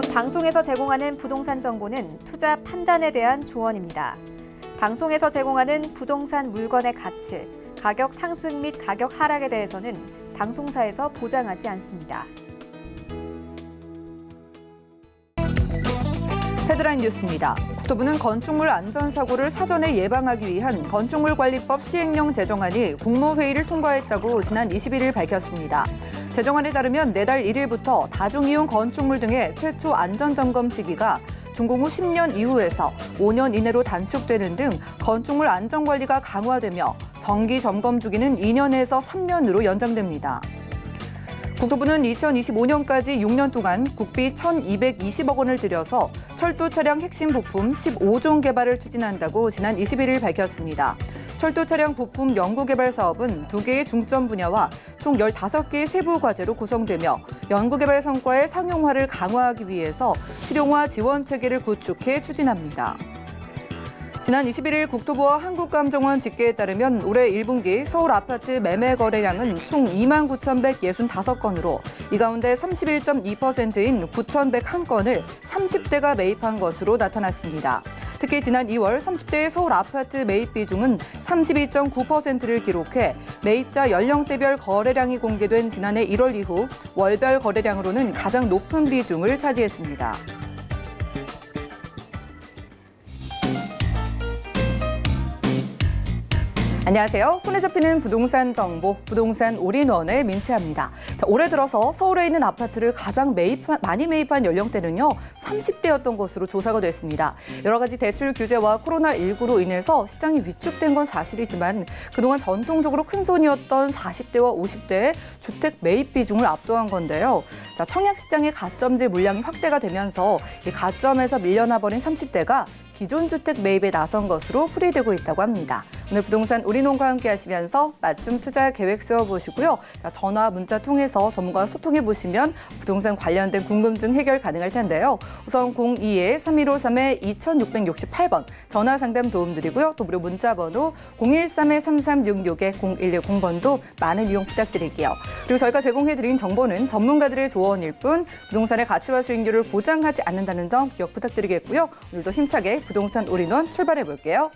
본 방송에서 제공하는 부동산 정보는 투자 판단에 대한 조언입니다. 방송에서 제공하는 부동산 물건의 가치, 가격 상승 및 가격 하락에 대해서는 방송사에서 보장하지 않습니다. 헤드라인 뉴스입니다. 국토부는 건축물 안전사고를 사전에 예방하기 위한 건축물관리법 시행령 제정안이 국무회의를 통과했다고 지난 21일 밝혔습니다. 제정안에 따르면 내달 1일부터 다중이용 건축물 등의 최초 안전점검 시기가 준공 후 10년 이후에서 5년 이내로 단축되는 등 건축물 안전관리가 강화되며 정기 점검 주기는 2년에서 3년으로 연장됩니다. 국토부는 2025년까지 6년 동안 국비 1,220억 원을 들여서 철도 차량 핵심 부품 15종 개발을 추진한다고 지난 21일 밝혔습니다. 철도 차량 부품 연구 개발 사업은 2개의 중점 분야와 총 15개의 세부 과제로 구성되며 연구 개발 성과의 상용화를 강화하기 위해서 실용화 지원 체계를 구축해 추진합니다. 지난 21일 국토부와 한국감정원 집계에 따르면 올해 1분기 서울 아파트 매매 거래량은 총 29,165건으로 이 가운데 31.2%인 9,101건을 30대가 매입한 것으로 나타났습니다. 특히 지난 2월 30대 서울 아파트 매입 비중은 32.9%를 기록해 매입자 연령대별 거래량이 공개된 지난해 1월 이후 월별 거래량으로는 가장 높은 비중을 차지했습니다. 안녕하세요. 손에 잡히는 부동산 정보, 부동산 올인원의 민채합니다. 올해 들어서 서울에 있는 아파트를 가장 많이 매입한 연령대는요, 30대였던 것으로 조사가 됐습니다. 여러 가지 대출 규제와 코로나19로 인해서 시장이 위축된 건 사실이지만 그동안 전통적으로 큰손이었던 40대와 50대의 주택 매입 비중을 압도한 건데요. 청약시장의 가점제 물량이 확대가 되면서 이 가점에서 밀려나버린 30대가 기존 주택 매입에 나선 것으로 풀이되고 있다고 합니다. 오늘 부동산 올인원과 함께 하시면서 맞춤 투자 계획 세워보시고요. 전화, 문자 통해서 전문가와 소통해 보시면 부동산 관련된 궁금증 해결 가능할 텐데요. 우선 02-3153-2668번 전화 상담 도움드리고요. 또 무료 문자 번호 013-3366-0110번도 많은 이용 부탁드릴게요. 그리고 저희가 제공해드린 정보는 전문가들의 조언일 뿐 부동산의 가치와 수익률을 보장하지 않는다는 점 기억 부탁드리겠고요. 오늘도 힘차게 부동산 올인원 출발해 볼게요.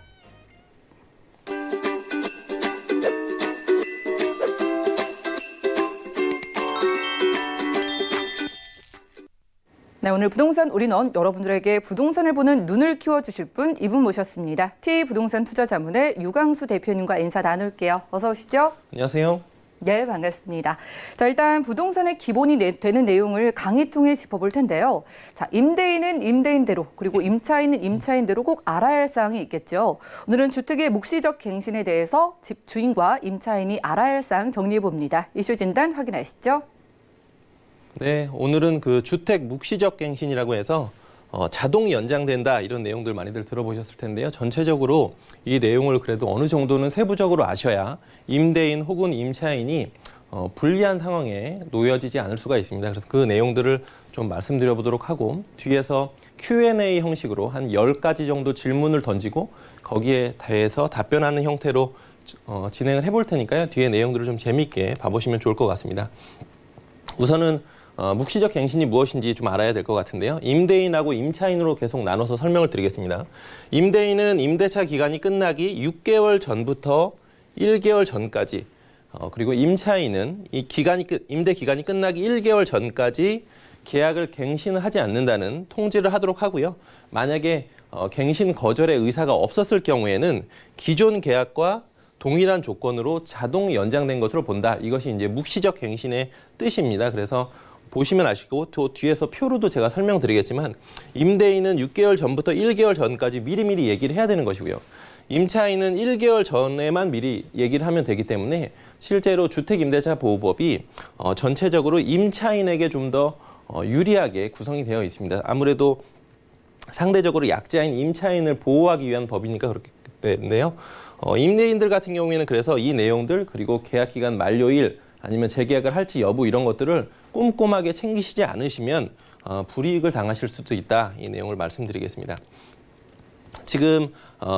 네, 오늘 부동산 올인원 여러분들에게 부동산을 보는 눈을 키워주실 분 이분 모셨습니다. T부동산 투자자문의 유광수 대표님과 인사 나눌게요. 어서 오시죠. 안녕하세요. 네, 반갑습니다. 자, 일단 부동산의 기본이 되는 내용을 강의 통해 짚어볼 텐데요. 자, 임대인은 임대인대로 그리고 임차인은 임차인대로 꼭 알아야 할 사항이 있겠죠. 오늘은 주택의 묵시적 갱신에 대해서 집 주인과 임차인이 알아야 할 사항 정리해 봅니다. 이슈 진단 확인하시죠. 네, 오늘은 그 주택 묵시적 갱신이라고 해서 자동 연장된다 이런 내용들 많이들 들어보셨을 텐데요. 전체적으로 이 내용을 그래도 어느 정도는 세부적으로 아셔야 임대인 혹은 임차인이 불리한 상황에 놓여지지 않을 수가 있습니다. 그래서 그 내용들을 좀 말씀드려 보도록 하고 뒤에서 Q&A 형식으로 한 10가지 정도 질문을 던지고 거기에 대해서 답변하는 형태로 진행을 해볼 테니까요. 뒤에 내용들을 좀 재미있게 봐보시면 좋을 것 같습니다. 우선은 묵시적 갱신이 무엇인지 좀 알아야 될 것 같은데요. 임대인하고 임차인으로 계속 나눠서 설명을 드리겠습니다. 임대인은 임대차 기간이 끝나기 6개월 전부터 1개월 전까지, 그리고 임차인은 임대 기간이 끝나기 1개월 전까지 계약을 갱신을 하지 않는다는 통지를 하도록 하고요. 만약에 갱신 거절의 의사가 없었을 경우에는 기존 계약과 동일한 조건으로 자동 연장된 것으로 본다. 이것이 이제 묵시적 갱신의 뜻입니다. 그래서 보시면 아시고 또 뒤에서 표로도 제가 설명드리겠지만 임대인은 6개월 전부터 1개월 전까지 미리미리 얘기를 해야 되는 것이고요. 임차인은 1개월 전에만 미리 얘기를 하면 되기 때문에 실제로 주택임대차보호법이 전체적으로 임차인에게 좀 더 유리하게 구성이 되어 있습니다. 아무래도 상대적으로 약자인 임차인을 보호하기 위한 법이니까 그렇기 때문에요. 임대인들 같은 경우에는 그래서 이 내용들 그리고 계약기간 만료일 아니면 재계약을 할지 여부 이런 것들을 꼼꼼하게 챙기시지 않으시면 불이익을 당하실 수도 있다. 이 내용을 말씀드리겠습니다. 지금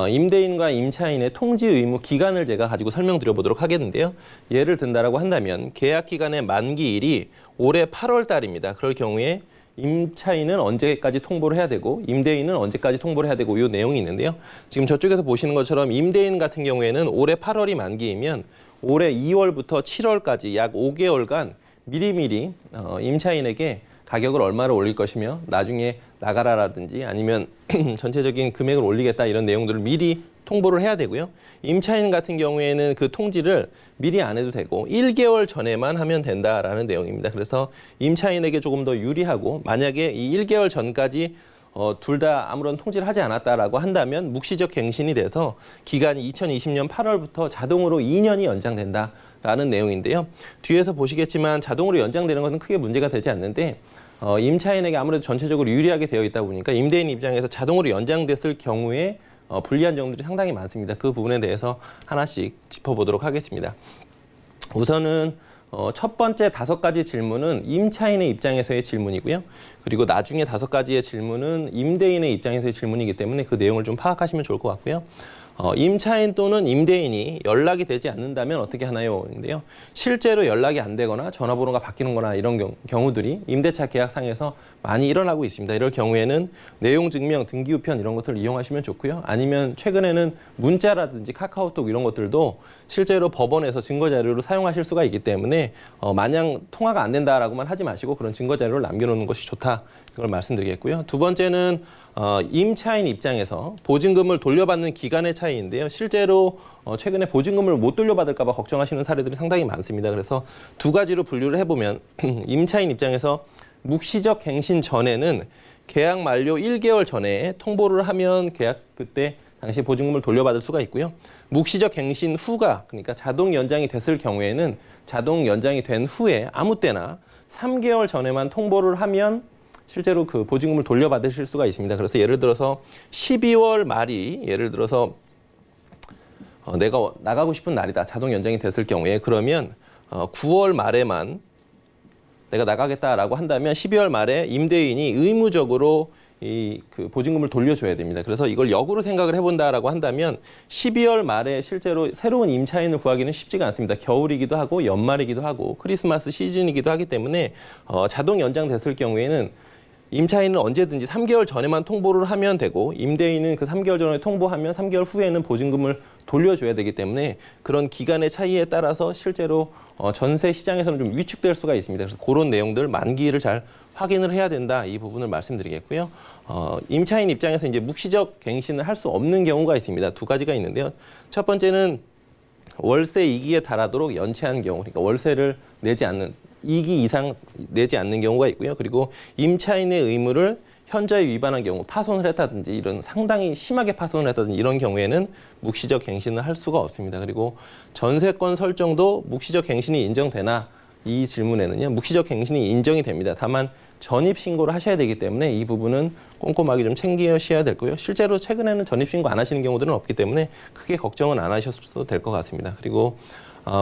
임대인과 임차인의 통지 의무 기간을 제가 가지고 설명드려 보도록 하겠는데요. 예를 든다라고 한다면 계약 기간의 만기일이 올해 8월 달입니다. 그럴 경우에 임차인은 언제까지 통보를 해야 되고 임대인은 언제까지 통보를 해야 되고 이 내용이 있는데요. 지금 저쪽에서 보시는 것처럼 임대인 같은 경우에는 올해 8월이 만기이면 올해 2월부터 7월까지 약 5개월간 미리미리 임차인에게 가격을 얼마로 올릴 것이며 나중에 나가라라든지 아니면 전체적인 금액을 올리겠다 이런 내용들을 미리 통보를 해야 되고요. 임차인 같은 경우에는 그 통지를 미리 안 해도 되고 1개월 전에만 하면 된다라는 내용입니다. 그래서 임차인에게 조금 더 유리하고 만약에 이 1개월 전까지 둘 다 아무런 통지를 하지 않았다라고 한다면 묵시적 갱신이 돼서 기간이 2020년 8월부터 자동으로 2년이 연장된다라는 내용인데요. 뒤에서 보시겠지만 자동으로 연장되는 것은 크게 문제가 되지 않는데 임차인에게 아무래도 전체적으로 유리하게 되어 있다 보니까 임대인 입장에서 자동으로 연장됐을 경우에 불리한 점들이 상당히 많습니다. 그 부분에 대해서 하나씩 짚어보도록 하겠습니다. 우선은 첫 번째 5가지 질문은 임차인의 입장에서의 질문이고요. 그리고 나중에 5가지의 질문은 임대인의 입장에서의 질문이기 때문에 그 내용을 좀 파악하시면 좋을 것 같고요. 임차인 또는 임대인이 연락이 되지 않는다면 어떻게 하나요? 인데요. 실제로 연락이 안 되거나 전화번호가 바뀌는 거나 이런 경우들이 임대차 계약상에서 많이 일어나고 있습니다. 이럴 경우에는 내용 증명, 등기 우편 이런 것들을 이용하시면 좋고요. 아니면 최근에는 문자라든지 카카오톡 이런 것들도 실제로 법원에서 증거 자료로 사용하실 수가 있기 때문에 마냥 통화가 안 된다라고만 하지 마시고 그런 증거 자료를 남겨놓는 것이 좋다. 이걸 말씀드리겠고요. 두 번째는 임차인 입장에서 보증금을 돌려받는 기간의 차이인데요. 실제로 최근에 보증금을 못 돌려받을까 봐 걱정하시는 사례들이 상당히 많습니다. 그래서 2가지로 분류를 해보면 임차인 입장에서 묵시적 갱신 전에는 계약 만료 1개월 전에 통보를 하면 계약 그때 당시 보증금을 돌려받을 수가 있고요. 묵시적 갱신 후가 그러니까 자동 연장이 됐을 경우에는 자동 연장이 된 후에 아무 때나 3개월 전에만 통보를 하면 실제로 그 보증금을 돌려받으실 수가 있습니다. 그래서 예를 들어서 12월 말이 예를 들어서 내가 나가고 싶은 날이다. 자동 연장이 됐을 경우에 그러면 9월 말에만 내가 나가겠다라고 한다면 12월 말에 임대인이 의무적으로 그 보증금을 돌려줘야 됩니다. 그래서 이걸 역으로 생각을 해본다라고 한다면 12월 말에 실제로 새로운 임차인을 구하기는 쉽지가 않습니다. 겨울이기도 하고 연말이기도 하고 크리스마스 시즌이기도 하기 때문에 자동 연장됐을 경우에는 임차인은 언제든지 3개월 전에만 통보를 하면 되고 임대인은 그 3개월 전에 통보하면 3개월 후에는 보증금을 돌려줘야 되기 때문에 그런 기간의 차이에 따라서 실제로 전세 시장에서는 좀 위축될 수가 있습니다. 그래서 그런 내용들 만기를 잘 확인을 해야 된다. 이 부분을 말씀드리겠고요. 임차인 입장에서 이제 묵시적 갱신을 할 수 없는 경우가 있습니다. 2가지가 있는데요. 첫 번째는 월세 2기에 달하도록 연체한 경우, 그러니까 월세를 내지 않는 2기 이상 내지 않는 경우가 있고요. 그리고 임차인의 의무를 현저히 위반한 경우, 파손을 했다든지 이런 상당히 심하게 파손을 했다든지 이런 경우에는 묵시적 갱신을 할 수가 없습니다. 그리고 전세권 설정도 묵시적 갱신이 인정되나 이 질문에는요. 묵시적 갱신이 인정이 됩니다. 다만 전입신고를 하셔야 되기 때문에 이 부분은 꼼꼼하게 좀 챙기셔야 될 거고요. 실제로 최근에는 전입신고 안 하시는 경우들은 없기 때문에 크게 걱정은 안 하셔도 될 것 같습니다. 그리고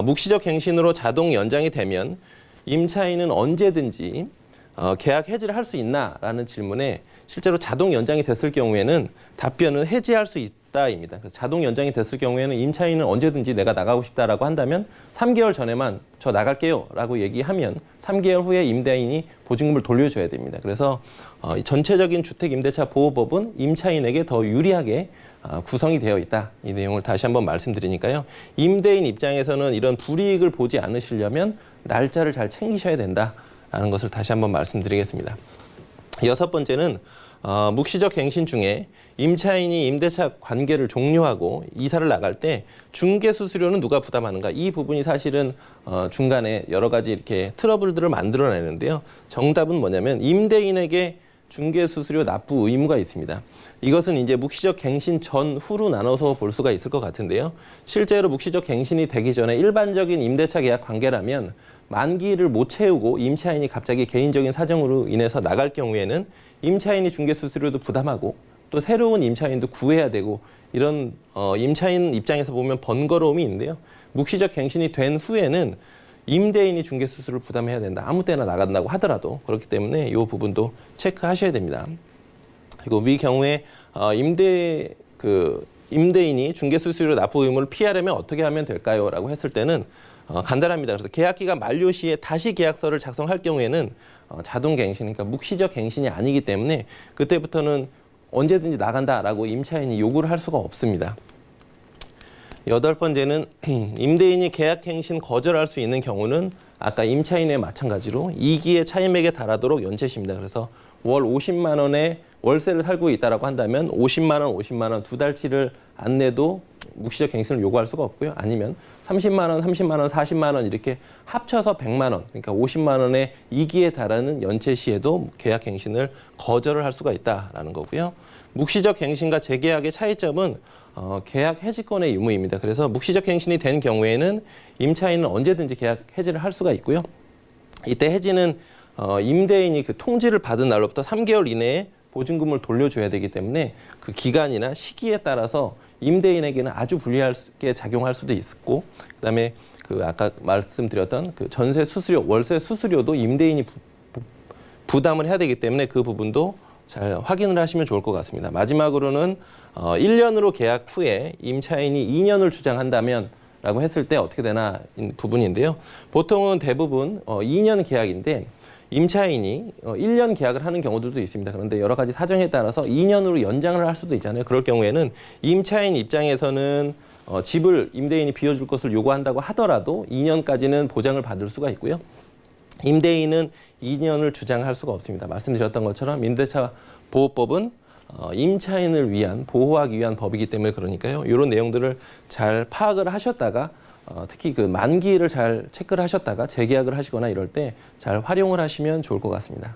묵시적 갱신으로 자동 연장이 되면 임차인은 언제든지 계약 해지를 할 수 있나라는 질문에 실제로 자동 연장이 됐을 경우에는 답변은 해지할 수 있다입니다. 그래서 자동 연장이 됐을 경우에는 임차인은 언제든지 내가 나가고 싶다라고 한다면 3개월 전에만 저 나갈게요라고 얘기하면 3개월 후에 임대인이 보증금을 돌려줘야 됩니다. 그래서 전체적인 주택임대차보호법은 임차인에게 더 유리하게 구성이 되어 있다. 이 내용을 다시 한번 말씀드리니까요. 임대인 입장에서는 이런 불이익을 보지 않으시려면 날짜를 잘 챙기셔야 된다라는 것을 다시 한번 말씀드리겠습니다. 6번째는 묵시적 갱신 중에 임차인이 임대차 관계를 종료하고 이사를 나갈 때 중개 수수료는 누가 부담하는가? 이 부분이 사실은 중간에 여러 가지 이렇게 트러블들을 만들어내는데요. 정답은 뭐냐면 임대인에게 중개 수수료 납부 의무가 있습니다. 이것은 이제 묵시적 갱신 전후로 나눠서 볼 수가 있을 것 같은데요. 실제로 묵시적 갱신이 되기 전에 일반적인 임대차 계약 관계라면 만기를 못 채우고 임차인이 갑자기 개인적인 사정으로 인해서 나갈 경우에는 임차인이 중개 수수료도 부담하고 또 새로운 임차인도 구해야 되고 이런 임차인 입장에서 보면 번거로움이 있는데요. 묵시적 갱신이 된 후에는 임대인이 중개 수수료를 부담해야 된다. 아무 때나 나간다고 하더라도 그렇기 때문에 이 부분도 체크하셔야 됩니다. 그리고 위 경우에 임대인이 중개 수수료 납부 의무를 피하려면 어떻게 하면 될까요? 라고 했을 때는 간단합니다. 그래서 계약기간 만료 시에 다시 계약서를 작성할 경우에는 자동 갱신, 그러니까 묵시적 갱신이 아니기 때문에 그때부터는 언제든지 나간다라고 임차인이 요구를 할 수가 없습니다. 8번째는 임대인이 계약갱신 거절할 수 있는 경우는 아까 임차인에 마찬가지로 2기의 차임액에 달하도록 연체시입니다. 그래서 월 50만 원에 월세를 살고 있다라고 한다면 50만 원 두 달치를 안 내도 묵시적 갱신을 요구할 수가 없고요. 아니면 30만 원, 30만 원, 40만 원 이렇게 합쳐서 100만 원, 그러니까 50만 원의 2기에 달하는 연체 시에도 계약 갱신을 거절을 할 수가 있다라는 거고요. 묵시적 갱신과 재계약의 차이점은 계약 해지권의 유무입니다. 그래서 묵시적 갱신이 된 경우에는 임차인은 언제든지 계약 해지를 할 수가 있고요. 이때 해지는 임대인이 그 통지를 받은 날로부터 3개월 이내에 보증금을 돌려줘야 되기 때문에 그 기간이나 시기에 따라서 임대인에게는 아주 불리하게 작용할 수도 있고, 그다음에 그 아까 말씀드렸던 그 전세 수수료, 월세 수수료도 임대인이 부담을 해야 되기 때문에 그 부분도 잘 확인을 하시면 좋을 것 같습니다. 마지막으로는 1년으로 계약 후에 임차인이 2년을 주장한다면 라고 했을 때 어떻게 되나 부분인데요. 보통은 대부분 2년 계약인데 임차인이 1년 계약을 하는 경우들도 있습니다. 그런데 여러 가지 사정에 따라서 2년으로 연장을 할 수도 있잖아요. 그럴 경우에는 임차인 입장에서는 집을 임대인이 비워줄 것을 요구한다고 하더라도 2년까지는 보장을 받을 수가 있고요. 임대인은 2년을 주장할 수가 없습니다. 말씀드렸던 것처럼 임대차 보호법은 임차인을 위한, 보호하기 위한 법이기 때문에 그러니까요. 이런 내용들을 잘 파악을 하셨다가 특히 그 만기를 잘 체크를 하셨다가 재계약을 하시거나 이럴 때 잘 활용을 하시면 좋을 것 같습니다.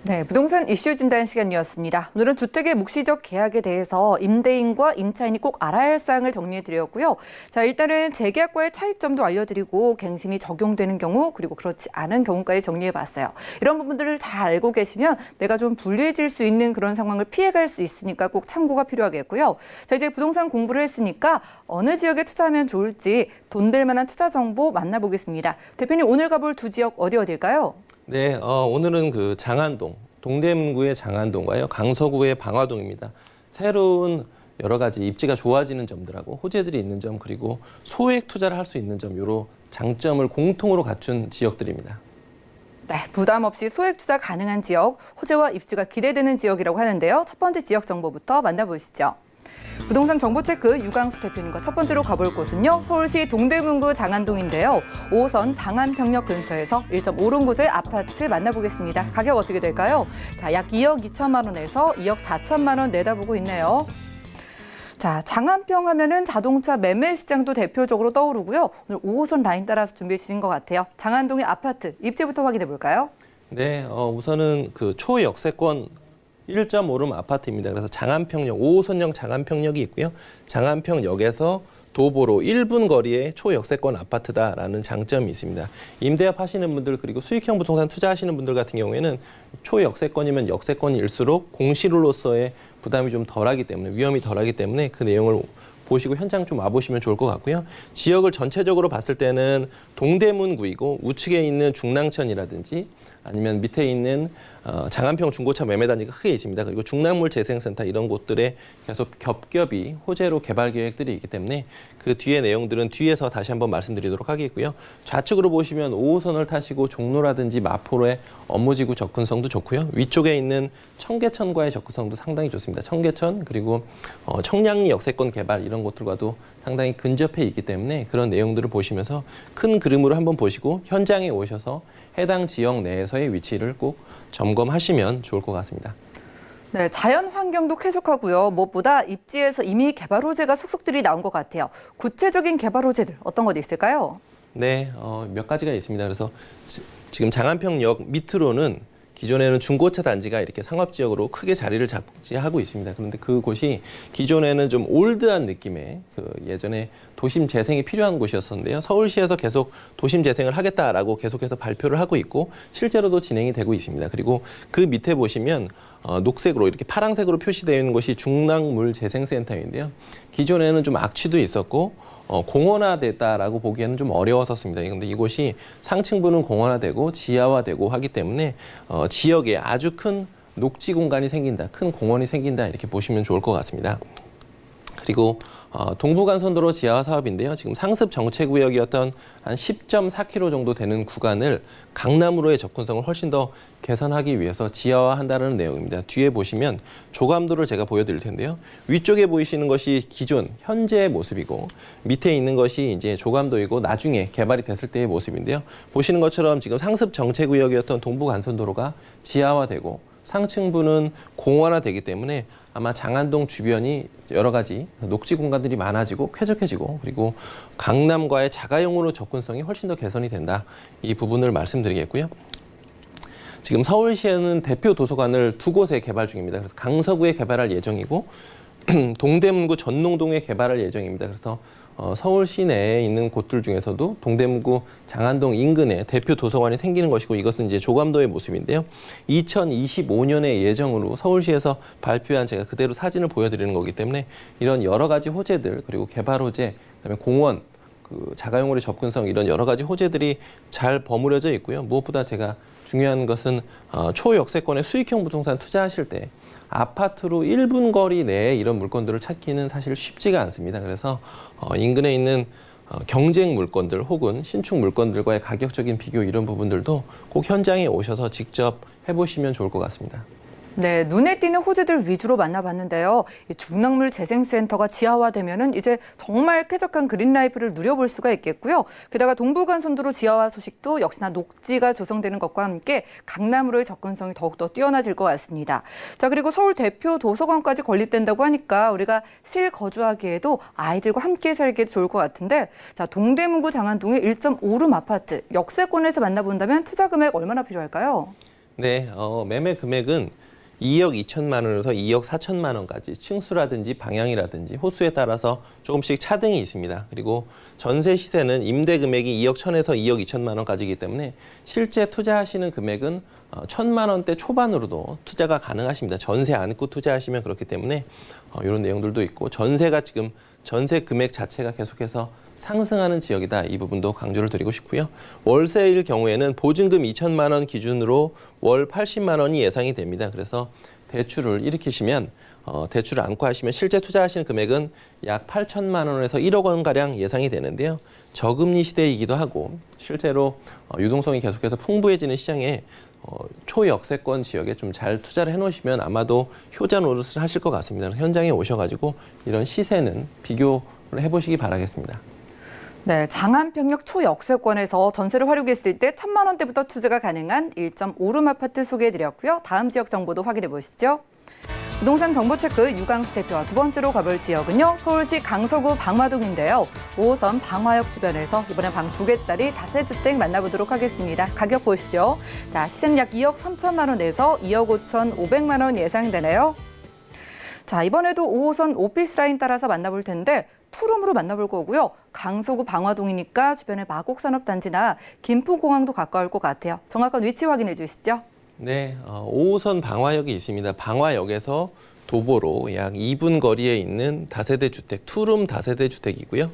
네, 부동산 이슈 진단 시간이었습니다. 오늘은 주택의 묵시적 계약에 대해서 임대인과 임차인이 꼭 알아야 할 사항을 정리해드렸고요. 자, 일단은 재계약과의 차이점도 알려드리고 갱신이 적용되는 경우 그리고 그렇지 않은 경우까지 정리해봤어요. 이런 부분들을 잘 알고 계시면 내가 좀 불리해질 수 있는 그런 상황을 피해갈 수 있으니까 꼭 참고가 필요하겠고요. 자, 이제 부동산 공부를 했으니까 어느 지역에 투자하면 좋을지 돈 될 만한 투자 정보 만나보겠습니다. 대표님, 오늘 가볼 두 지역 어디일까요? 네, 오늘은 그 장안동, 동대문구의 장안동과요, 강서구의 방화동입니다. 새로운 여러 가지 입지가 좋아지는 점들하고 호재들이 있는 점, 그리고 소액 투자를 할 수 있는 점, 이런 장점을 공통으로 갖춘 지역들입니다. 네, 부담 없이 소액 투자 가능한 지역, 호재와 입지가 기대되는 지역이라고 하는데요. 첫 번째 지역 정보부터 만나보시죠. 부동산 정보체크 유광수 대표님과 첫 번째로 가볼 곳은요. 서울시 동대문구 장안동인데요. 5호선 장안평역 근처에서 1.5룸구조의 아파트 만나보겠습니다. 가격 어떻게 될까요? 자, 약 2억 2천만 원에서 2억 4천만 원 내다보고 있네요. 자, 장안평 하면은 자동차 매매 시장도 대표적으로 떠오르고요. 오늘 5호선 라인 따라서 준비해 주신 것 같아요. 장안동의 아파트 입지부터 확인해 볼까요? 네, 우선은 그 초역세권 1.5룸 아파트입니다. 그래서 장안평역, 5호선역 장안평역이 있고요. 장안평역에서 도보로 1분 거리의 초역세권 아파트다라는 장점이 있습니다. 임대업 하시는 분들 그리고 수익형 부동산 투자하시는 분들 같은 경우에는 초역세권이면 역세권일수록 공시로서의 부담이 좀 덜하기 때문에, 위험이 덜하기 때문에 그 내용을 보시고 현장 좀 와보시면 좋을 것 같고요. 지역을 전체적으로 봤을 때는 동대문구이고 우측에 있는 중랑천이라든지 아니면 밑에 있는 장안평 중고차 매매단지가 크게 있습니다. 그리고 중랑물 재생센터 이런 곳들에 계속 겹겹이 호재로 개발 계획들이 있기 때문에 그 뒤에 내용들은 뒤에서 다시 한번 말씀드리도록 하겠고요. 좌측으로 보시면 5호선을 타시고 종로라든지 마포로의 업무지구 접근성도 좋고요. 위쪽에 있는 청계천과의 접근성도 상당히 좋습니다. 청계천 그리고 청량리 역세권 개발 이런 곳들과도 상당히 근접해 있기 때문에 그런 내용들을 보시면서 큰 그림으로 한번 보시고 현장에 오셔서 해당 지역 내에서의 위치를 꼭 점검하시면 좋을 것 같습니다. 네, 자연 환경도 쾌적하고요. 무엇보다 입지에서 이미 개발 호재가 속속들이 나온 것 같아요. 구체적인 개발 호재들 어떤 것이 있을까요? 네, 몇 가지가 있습니다. 그래서 지금 장안평역 밑으로는 기존에는 중고차 단지가 이렇게 상업지역으로 크게 자리를 잡지하고 있습니다. 그런데 그곳이 기존에는 좀 올드한 느낌의 그 예전에 도심 재생이 필요한 곳이었었는데요. 서울시에서 계속 도심 재생을 하겠다라고 계속해서 발표를 하고 있고 실제로도 진행이 되고 있습니다. 그리고 그 밑에 보시면 녹색으로 이렇게 파란색으로 표시되어 있는 곳이 중랑물재생센터인데요. 기존에는 좀 악취도 있었고 공원화됐다라고 보기에는 좀 어려웠었습니다. 그런데 이곳이 상층부는 공원화되고 지하화되고 하기 때문에 지역에 아주 큰 녹지 공간이 생긴다, 큰 공원이 생긴다 이렇게 보시면 좋을 것 같습니다. 그리고 동부간선도로 지하화 사업인데요. 지금 상습 정체구역이었던 한 10.4km 정도 되는 구간을 강남으로의 접근성을 훨씬 더 개선하기 위해서 지하화한다는 내용입니다. 뒤에 보시면 조감도를 제가 보여드릴 텐데요. 위쪽에 보이시는 것이 기존 현재의 모습이고 밑에 있는 것이 이제 조감도이고 나중에 개발이 됐을 때의 모습인데요. 보시는 것처럼 지금 상습 정체구역이었던 동부간선도로가 지하화되고 상층부는 공원화되기 때문에 아마 장안동 주변이 여러 가지 녹지 공간들이 많아지고 쾌적해지고 그리고 강남과의 자가용으로 접근성이 훨씬 더 개선이 된다. 이 부분을 말씀드리겠고요. 지금 서울시에는 대표 도서관을 두 곳에 개발 중입니다. 그래서 강서구에 개발할 예정이고 동대문구 전농동에 개발할 예정입니다. 그래서 서울 시내에 있는 곳들 중에서도 동대문구 장안동 인근에 대표 도서관이 생기는 것이고 이것은 이제 조감도의 모습인데요. 2025년의 예정으로 서울시에서 발표한 제가 그대로 사진을 보여드리는 거기 때문에 이런 여러 가지 호재들 그리고 개발 호재, 그다음에 공원, 자가용으로의 접근성 이런 여러 가지 호재들이 잘 버무려져 있고요. 무엇보다 제가 중요한 것은 초역세권의 수익형 부동산 투자하실 때 아파트로 1분 거리 내에 이런 물건들을 찾기는 사실 쉽지가 않습니다. 그래서 인근에 있는 경쟁 물건들 혹은 신축 물건들과의 가격적인 비교 이런 부분들도 꼭 현장에 오셔서 직접 해보시면 좋을 것 같습니다. 네, 눈에 띄는 호재들 위주로 만나봤는데요. 이 중랑물 재생센터가 지하화되면은 이제 정말 쾌적한 그린라이프를 누려볼 수가 있겠고요. 게다가 동부간선도로 지하화 소식도 역시나 녹지가 조성되는 것과 함께 강남으로의 접근성이 더욱더 뛰어나질 것 같습니다. 자, 그리고 서울 대표 도서관까지 건립된다고 하니까 우리가 실거주하기에도 아이들과 함께 살기에도 좋을 것 같은데, 자, 동대문구 장안동의 1.5룸 아파트 역세권에서 만나본다면 투자 금액 얼마나 필요할까요? 네, 매매 금액은 2억 2천만 원에서 2억 4천만 원까지 층수라든지 방향이라든지 호수에 따라서 조금씩 차등이 있습니다. 그리고 전세 시세는 임대 금액이 2억 1천에서 2억 2천만 원까지이기 때문에 실제 투자하시는 금액은 1,000만 원대 초반으로도 투자가 가능하십니다. 전세 안고 투자하시면 그렇기 때문에 이런 내용들도 있고 전세가 지금 전세 금액 자체가 계속해서 상승하는 지역이다. 이 부분도 강조를 드리고 싶고요. 월세일 경우에는 보증금 2천만 원 기준으로 월 80만 원이 예상이 됩니다. 그래서 대출을 일으키시면 대출을 안고 하시면 실제 투자하시는 금액은 약 8천만 원에서 1억 원가량 예상이 되는데요. 저금리 시대이기도 하고 실제로 유동성이 계속해서 풍부해지는 시장에 초역세권 지역에 좀 잘 투자를 해놓으시면 아마도 효자 노릇을 하실 것 같습니다. 현장에 오셔가지고 이런 시세는 비교를 해보시기 바라겠습니다. 네, 장안평역 초역세권에서 전세를 활용했을 때 1,000만 원대부터 투자가 가능한 1.5룸 아파트 소개해드렸고요. 다음 지역 정보도 확인해 보시죠. 부동산 정보체크 유광수 대표와 두 번째로 가볼 지역은요. 서울시 강서구 방화동인데요. 5호선 방화역 주변에서 이번엔 방 2개짜리 다세주택 만나보도록 하겠습니다. 가격 보시죠. 자, 시세는 약 2억 3천만 원에서 2억 5,500만 원 예상되네요. 자, 이번에도 5호선 오피스 라인 따라서 만나볼 텐데 투룸으로 만나볼 거고요. 강서구 방화동이니까 주변에 마곡산업단지나 김포공항도 가까울 것 같아요. 정확한 위치 확인해 주시죠. 네, 5호선 방화역이 있습니다. 방화역에서 도보로 약 2분 거리에 있는 다세대 주택, 투룸 다세대 주택이고요.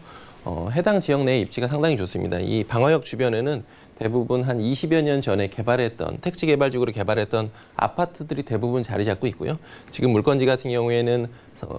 해당 지역 내 입지가 상당히 좋습니다. 이 방화역 주변에는 대부분 한 20여 년 전에 개발했던 택지개발지구로 개발했던 아파트들이 대부분 자리 잡고 있고요. 지금 물건지 같은 경우에는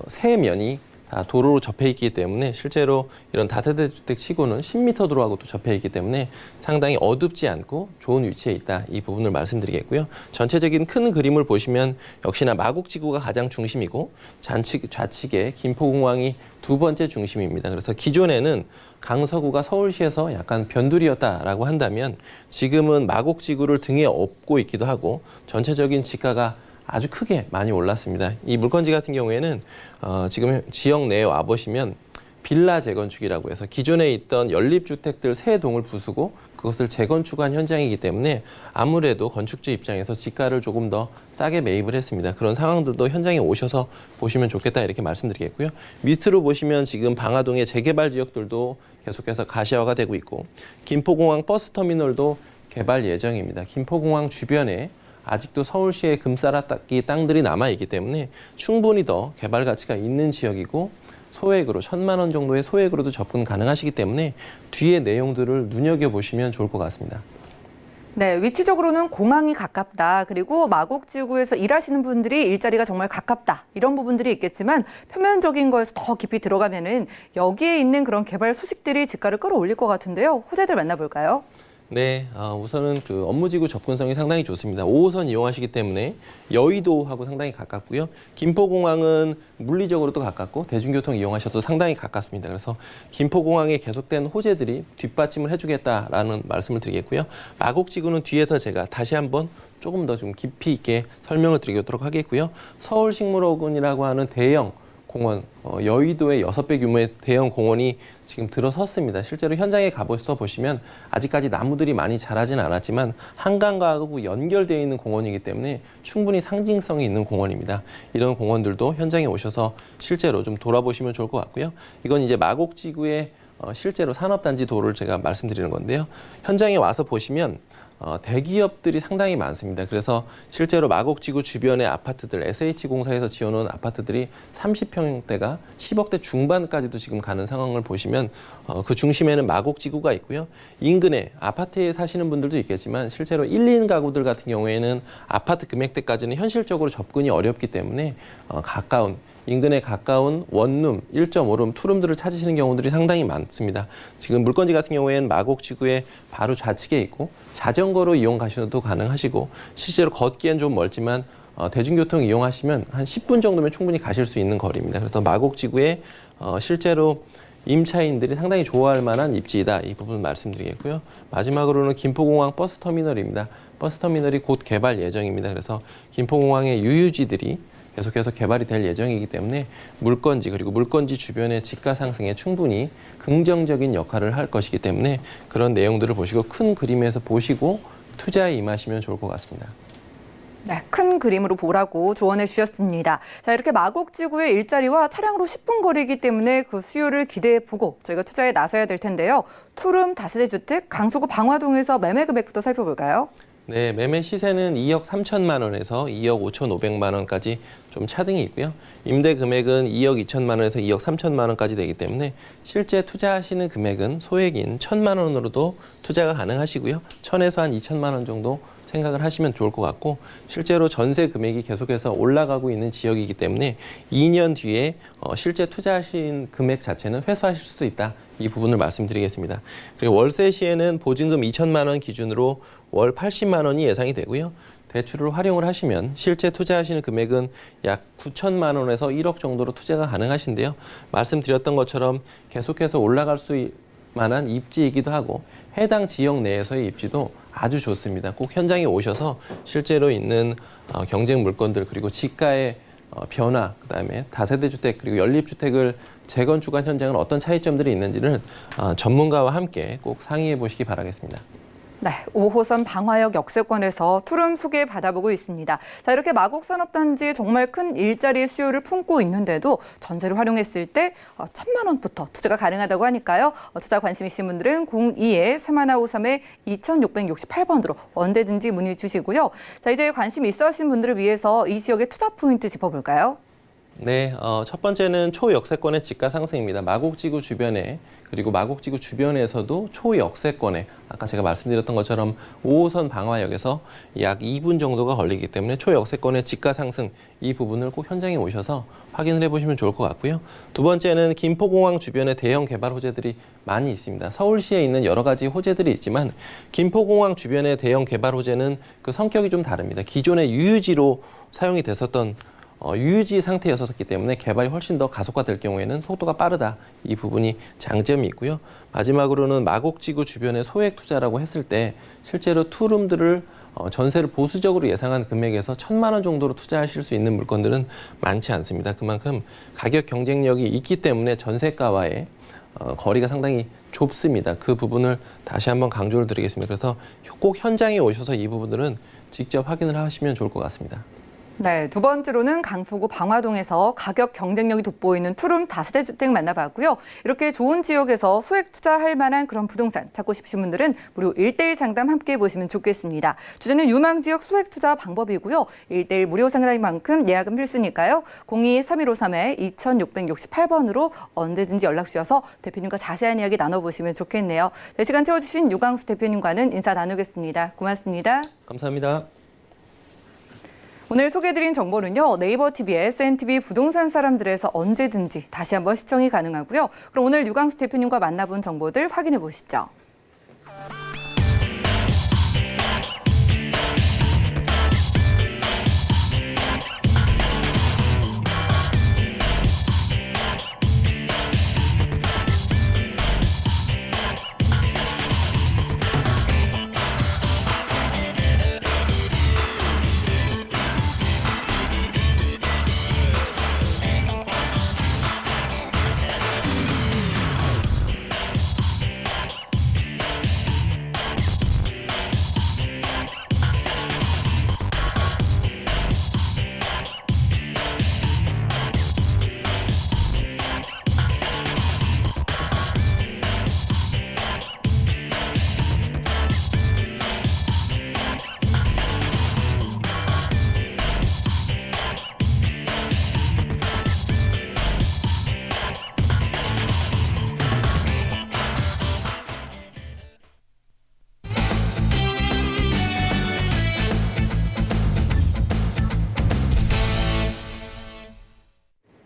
세 면이 다 도로로 접해 있기 때문에 실제로 이런 다세대 주택 치고는 10m 도로하고 또 접해 있기 때문에 상당히 어둡지 않고 좋은 위치에 있다. 이 부분을 말씀드리겠고요. 전체적인 큰 그림을 보시면 역시나 마곡지구가 가장 중심이고 좌측에 김포공항이 두 번째 중심입니다. 그래서 기존에는 강서구가 서울시에서 약간 변두리였다라고 한다면 지금은 마곡지구를 등에 업고 있기도 하고 전체적인 지가가 아주 크게 많이 올랐습니다. 이 물건지 같은 경우에는 지금 지역 내에 와보시면 빌라 재건축이라고 해서 기존에 있던 연립주택들 3동을 부수고 그것을 재건축한 현장이기 때문에 아무래도 건축주 입장에서 지가를 조금 더 싸게 매입을 했습니다. 그런 상황들도 현장에 오셔서 보시면 좋겠다 이렇게 말씀드리겠고요. 밑으로 보시면 지금 방화동의 재개발 지역들도 계속해서 가시화가 되고 있고 김포공항 버스터미널도 개발 예정입니다. 김포공항 주변에 아직도 서울시의 금싸라기 땅들이 남아있기 때문에 충분히 더 개발 가치가 있는 지역이고 소액으로 1,000만 원 정도의 소액으로도 접근 가능하시기 때문에 뒤에 내용들을 눈여겨보시면 좋을 것 같습니다. 네, 위치적으로는 공항이 가깝다. 그리고 마곡지구에서 일하시는 분들이 일자리가 정말 가깝다. 이런 부분들이 있겠지만 표면적인 거에서 더 깊이 들어가면은 여기에 있는 그런 개발 소식들이 집가를 끌어올릴 것 같은데요. 호재들 만나볼까요? 네, 우선은 그 업무지구 접근성이 상당히 좋습니다. 5호선 이용하시기 때문에 여의도하고 상당히 가깝고요. 김포공항은 물리적으로도 가깝고 대중교통 이용하셔도 상당히 가깝습니다. 그래서 김포공항에 계속된 호재들이 뒷받침을 해주겠다라는 말씀을 드리겠고요. 마곡지구는 뒤에서 제가 다시 한번 조금 더 좀 깊이 있게 설명을 드리도록 하겠고요. 서울식물원이라고 하는 대형 공원, 여의도의 6배 규모의 대형 공원이 지금 들어섰습니다. 실제로 현장에 가보셔서 보시면 아직까지 나무들이 많이 자라진 않았지만 한강가하고 연결되어 있는 공원이기 때문에 충분히 상징성이 있는 공원입니다. 이런 공원들도 현장에 오셔서 실제로 좀 돌아보시면 좋을 것 같고요. 이건 이제 마곡지구의 실제로 산업단지 도를 제가 말씀드리는 건데요. 현장에 와서 보시면 대기업들이 상당히 많습니다. 그래서 실제로 마곡지구 주변의 아파트들, SH공사에서 지어놓은 아파트들이 30평대가 10억대 중반까지도 지금 가는 상황을 보시면 그 중심에는 마곡지구가 있고요. 인근에 아파트에 사시는 분들도 있겠지만 실제로 1, 2인 가구들 같은 경우에는 아파트 금액대까지는 현실적으로 접근이 어렵기 때문에 인근에 가까운 원룸, 1.5룸, 투룸들을 찾으시는 경우들이 상당히 많습니다. 지금 물건지 같은 경우에는 마곡지구의 바로 좌측에 있고 자전거로 이용 가셔도 가능하시고 실제로 걷기엔 좀 멀지만 대중교통 이용하시면 한 10분 정도면 충분히 가실 수 있는 거리입니다. 그래서 마곡지구에 실제로 임차인들이 상당히 좋아할 만한 입지이다. 이 부분 말씀드리겠고요. 마지막으로는 김포공항 버스터미널입니다. 버스터미널이 곧 개발 예정입니다. 그래서 김포공항의 유유지들이 계속해서 개발이 될 예정이기 때문에 물건지 그리고 물건지 주변의 집가 상승에 충분히 긍정적인 역할을 할 것이기 때문에 그런 내용들을 보시고 큰 그림에서 보시고 투자에 임하시면 좋을 것 같습니다. 네, 큰 그림으로 보라고 조언해 주셨습니다. 자, 이렇게 마곡지구의 일자리와 차량으로 10분 거리이기 때문에 그 수요를 기대해 보고 저희가 투자에 나서야 될 텐데요. 투룸 다세대 주택 강서구 방화동에서 매매 금액부터 살펴볼까요? 네, 매매 시세는 2억 3천만 원에서 2억 5,500만 원까지 좀 차등이 있고요. 임대 금액은 2억 2천만 원에서 2억 3천만 원까지 되기 때문에 실제 투자하시는 금액은 소액인 1천만 원으로도 투자가 가능하시고요. 1천에서 한 2천만 원 정도 생각을 하시면 좋을 것 같고 실제로 전세 금액이 계속해서 올라가고 있는 지역이기 때문에 2년 뒤에 실제 투자하신 금액 자체는 회수하실 수 있다. 이 부분을 말씀드리겠습니다. 그리고 월세 시에는 보증금 2천만 원 기준으로 월 80만 원이 예상이 되고요. 대출을 활용을 하시면 실제 투자하시는 금액은 약 9천만 원에서 1억 정도로 투자가 가능하신데요. 말씀드렸던 것처럼 계속해서 올라갈 수 만한 입지이기도 하고 해당 지역 내에서의 입지도 아주 좋습니다. 꼭 현장에 오셔서 실제로 있는 경쟁 물건들 그리고 지가의 변화, 그다음에 다세대 주택 그리고 연립주택을 재건축한 현장은 어떤 차이점들이 있는지를 전문가와 함께 꼭 상의해 보시기 바라겠습니다. 네, 5호선 방화역 역세권에서 투룸 소개 받아보고 있습니다. 자, 이렇게 마곡산업단지 정말 큰 일자리 수요를 품고 있는데도 전세를 활용했을 때 1,000만 원부터 투자가 가능하다고 하니까요. 투자 관심 있으신 분들은 02-3153-2668번으로 언제든지 문의 주시고요. 자, 이제 관심 있어 하신 분들을 위해서 이 지역의 투자 포인트 짚어볼까요? 네, 첫 번째는 초역세권의 집가 상승입니다. 마곡지구 주변에 그리고 마곡지구 주변에서도 초역세권에 아까 제가 말씀드렸던 것처럼 5호선 방화역에서 약 2분 정도가 걸리기 때문에 초역세권의 집가 상승 이 부분을 꼭 현장에 오셔서 확인을 해보시면 좋을 것 같고요. 두 번째는 김포공항 주변에 대형 개발 호재들이 많이 있습니다. 서울시에 있는 여러 가지 호재들이 있지만 김포공항 주변의 대형 개발 호재는 그 성격이 좀 다릅니다. 기존의 유유지로 사용이 됐었던 유유지 상태였었기 때문에 개발이 훨씬 더 가속화될 경우에는 속도가 빠르다. 이 부분이 장점이 있고요. 마지막으로는 마곡지구 주변의 소액 투자라고 했을 때 실제로 투룸들을 전세를 보수적으로 예상한 금액에서 1,000만 원 정도로 투자하실 수 있는 물건들은 많지 않습니다. 그만큼 가격 경쟁력이 있기 때문에 전세가와의 거리가 상당히 좁습니다. 그 부분을 다시 한번 강조를 드리겠습니다. 그래서 꼭 현장에 오셔서 이 부분들은 직접 확인을 하시면 좋을 것 같습니다. 네, 두 번째로는 강서구 방화동에서 가격 경쟁력이 돋보이는 투룸 다세대 주택 만나봤고요. 이렇게 좋은 지역에서 소액 투자할 만한 그런 부동산 찾고 싶으신 분들은 무료 1:1 상담 함께 보시면 좋겠습니다. 주제는 유망 지역 소액 투자 방법이고요. 1:1 무료 상담인 만큼 예약은 필수니까요. 02-3153-2668번으로 언제든지 연락 주셔서 대표님과 자세한 이야기 나눠보시면 좋겠네요. 네, 시간 채워주신 유광수 대표님과는 인사 나누겠습니다. 고맙습니다. 감사합니다. 오늘 소개해드린 정보는요. 네이버 TV에 SNTV 부동산 사람들에서 언제든지 다시 한번 시청이 가능하고요. 그럼 오늘 유광수 대표님과 만나본 정보들 확인해 보시죠.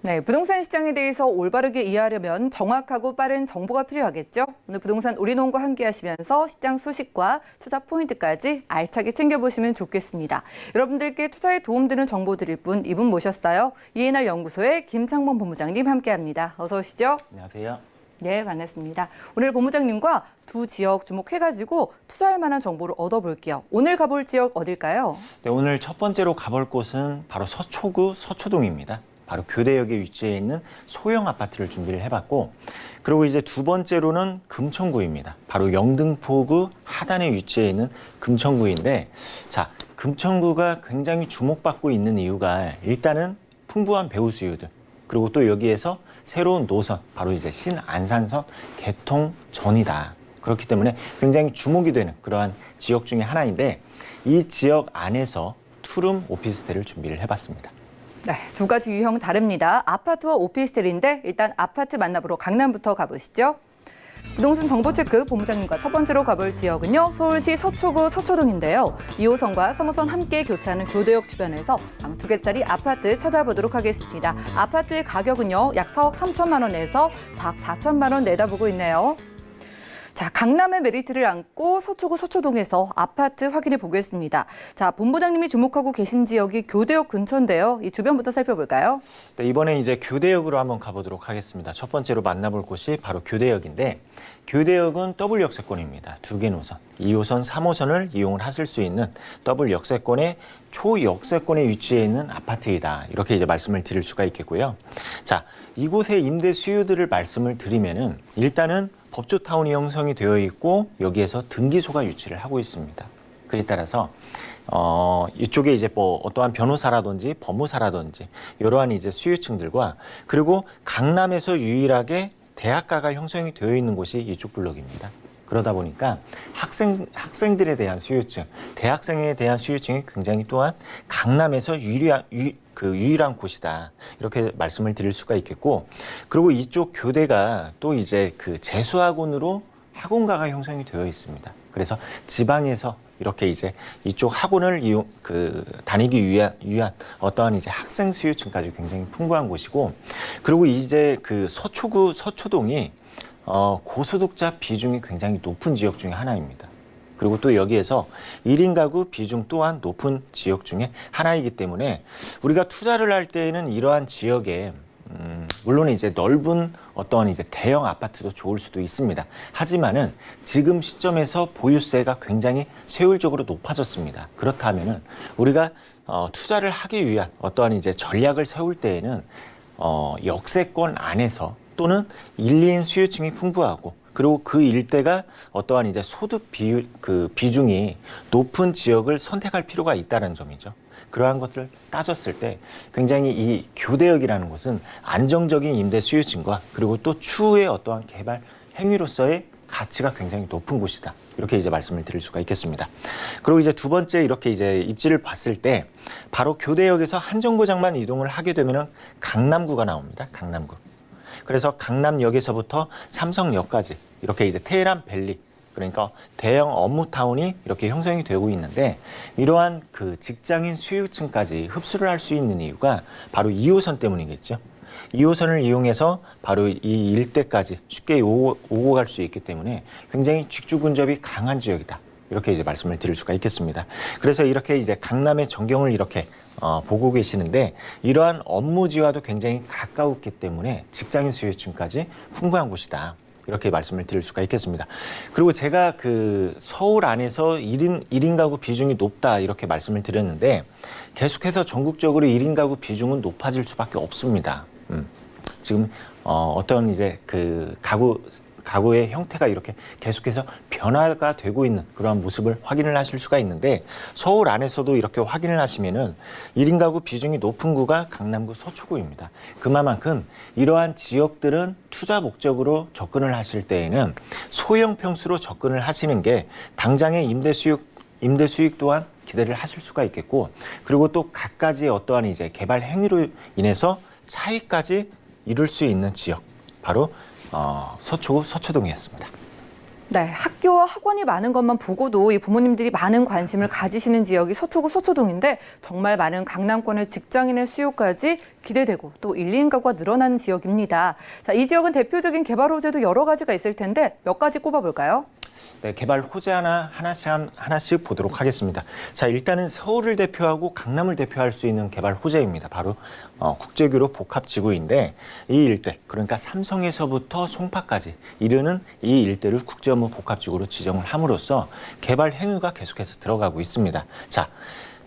네, 부동산 시장에 대해서 올바르게 이해하려면 정확하고 빠른 정보가 필요하겠죠. 오늘 부동산 우리농과 함께 하시면서 시장 소식과 투자 포인트까지 알차게 챙겨보시면 좋겠습니다. 여러분들께 투자에 도움되는 정보 드릴 분 이분 모셨어요. 이해날 연구소의 김창범 본부장님 함께합니다. 어서 오시죠. 안녕하세요. 네, 반갑습니다. 오늘 본부장님과 두 지역 주목해가지고 투자할 만한 정보를 얻어볼게요. 오늘 가볼 지역 어딜까요? 네, 오늘 첫 번째로 가볼 곳은 바로 서초구 서초동입니다. 바로 교대역에 위치해 있는 소형 아파트를 준비를 해봤고, 그리고 이제 두 번째로는 금천구입니다. 바로 영등포구 하단에 위치해 있는 금천구인데, 자, 금천구가 굉장히 주목받고 있는 이유가 일단은 풍부한 배우 수요들, 그리고 또 여기에서 새로운 노선, 바로 이제 신안산선 개통 전이다. 그렇기 때문에 굉장히 주목이 되는 그러한 지역 중에 하나인데, 이 지역 안에서 투룸 오피스텔을 준비를 해봤습니다. 네, 두 가지 유형 다릅니다. 아파트와 오피스텔인데 일단 아파트 만나보러 강남부터 가보시죠. 부동산 정보체크 본부장님과 첫 번째로 가볼 지역은요. 서울시 서초구 서초동인데요. 2호선과 3호선 함께 교차하는 교대역 주변에서 방 2개짜리 아파트 찾아보도록 하겠습니다. 아파트 가격은요. 약 4억 3천만 원에서 4억 4천만 원 내다보고 있네요. 자, 강남의 메리트를 안고 서초구 서초동에서 아파트 확인해 보겠습니다. 자, 본부장님이 주목하고 계신 지역이 교대역 근처인데요. 이 주변부터 살펴볼까요? 네, 이번에 이제 교대역으로 한번 가보도록 하겠습니다. 첫 번째로 만나볼 곳이 바로 교대역인데, 교대역은 더블 역세권입니다. 2개 노선, 2호선, 3호선을 이용을 하실 수 있는 더블 역세권의 초역세권에 위치해 있는 아파트이다. 이렇게 이제 말씀을 드릴 수가 있겠고요. 자, 이곳의 임대 수요들을 말씀을 드리면은 일단은 법조타운이 형성이 되어 있고 여기에서 등기소가 유치를 하고 있습니다. 그에 따라서 이쪽에 이제 뭐 어떠한 변호사라든지 법무사라든지 이러한 이제 수요층들과, 그리고 강남에서 유일하게 대학가가 형성이 되어 있는 곳이 이쪽 블록입니다. 그러다 보니까 학생들에 대한 수요층, 대학생에 대한 수요층이 굉장히 또한 강남에서 유일한 곳이다. 이렇게 말씀을 드릴 수가 있겠고, 그리고 이쪽 교대가 또 이제 그 재수학원으로 학원가가 형성이 되어 있습니다. 그래서 지방에서 이렇게 이제 이쪽 학원을 다니기 위한 어떠한 이제 학생 수요층까지 굉장히 풍부한 곳이고, 그리고 이제 그 서초구 서초동이 고소득자 비중이 굉장히 높은 지역 중에 하나입니다. 그리고 또 여기에서 1인 가구 비중 또한 높은 지역 중에 하나이기 때문에 우리가 투자를 할 때에는 이러한 지역에 물론 이제 넓은 어떠한 이제 대형 아파트도 좋을 수도 있습니다. 하지만은 지금 시점에서 보유세가 굉장히 세율적으로 높아졌습니다. 그렇다면은 우리가 투자를 하기 위한 어떠한 이제 전략을 세울 때에는 역세권 안에서 또는 1, 2인 수요층이 풍부하고, 그리고 그 일대가 어떠한 이제 소득 비중이 높은 지역을 선택할 필요가 있다는 점이죠. 그러한 것들을 따졌을 때 굉장히 이 교대역이라는 곳은 안정적인 임대 수요층과 그리고 또 추후의 어떠한 개발 행위로서의 가치가 굉장히 높은 곳이다. 이렇게 이제 말씀을 드릴 수가 있겠습니다. 그리고 이제 두 번째 이렇게 이제 입지를 봤을 때 바로 교대역에서 한 정거장만 이동을 하게 되면은 강남구가 나옵니다. 강남구. 그래서 강남역에서부터 삼성역까지 이렇게 이제 테헤란밸리, 그러니까 대형 업무타운이 이렇게 형성이 되고 있는데, 이러한 그 직장인 수요층까지 흡수를 할 수 있는 이유가 바로 2호선 때문이겠죠. 2호선을 이용해서 바로 이 일대까지 쉽게 오고 갈 수 있기 때문에 굉장히 직주 근접이 강한 지역이다. 이렇게 이제 말씀을 드릴 수가 있겠습니다. 그래서 이렇게 이제 강남의 전경을 이렇게 보고 계시는데, 이러한 업무지와도 굉장히 가까웠기 때문에 직장인 수요층까지 풍부한 곳이다. 이렇게 말씀을 드릴 수가 있겠습니다. 그리고 제가 그 서울 안에서 1인 가구 비중이 높다 이렇게 말씀을 드렸는데, 계속해서 전국적으로 1인 가구 비중은 높아질 수밖에 없습니다. 지금 어떤 이제 그 가구의 형태가 이렇게 계속해서 변화가 되고 있는 그러한 모습을 확인을 하실 수가 있는데, 서울 안에서도 이렇게 확인을 하시면은 1인 가구 비중이 높은 구가 강남구 서초구입니다. 그만큼 이러한 지역들은 투자 목적으로 접근을 하실 때에는 소형 평수로 접근을 하시는 게 당장의 임대 수익 또한 기대를 하실 수가 있겠고, 그리고 또 갖가지의 어떠한 이제 개발 행위로 인해서 차익까지 이룰 수 있는 지역, 바로 서초구 서초동이었습니다. 네, 학교와 학원이 많은 것만 보고도 이 부모님들이 많은 관심을 가지시는 지역이 서초구 서초동인데, 정말 많은 강남권의 직장인의 수요까지 기대되고 또 1인 가구가 늘어나는 지역입니다. 자, 이 지역은 대표적인 개발 호재도 여러 가지가 있을 텐데 몇 가지 꼽아볼까요? 네, 개발 호재 하나씩 보도록 하겠습니다. 자, 일단은 서울을 대표하고 강남을 대표할 수 있는 개발 호재입니다. 바로 국제교로 복합지구인데, 이 일대, 그러니까 삼성에서부터 송파까지 이르는 이 일대를 국제업무 복합지구로 지정을 함으로써 개발 행위가 계속해서 들어가고 있습니다. 자,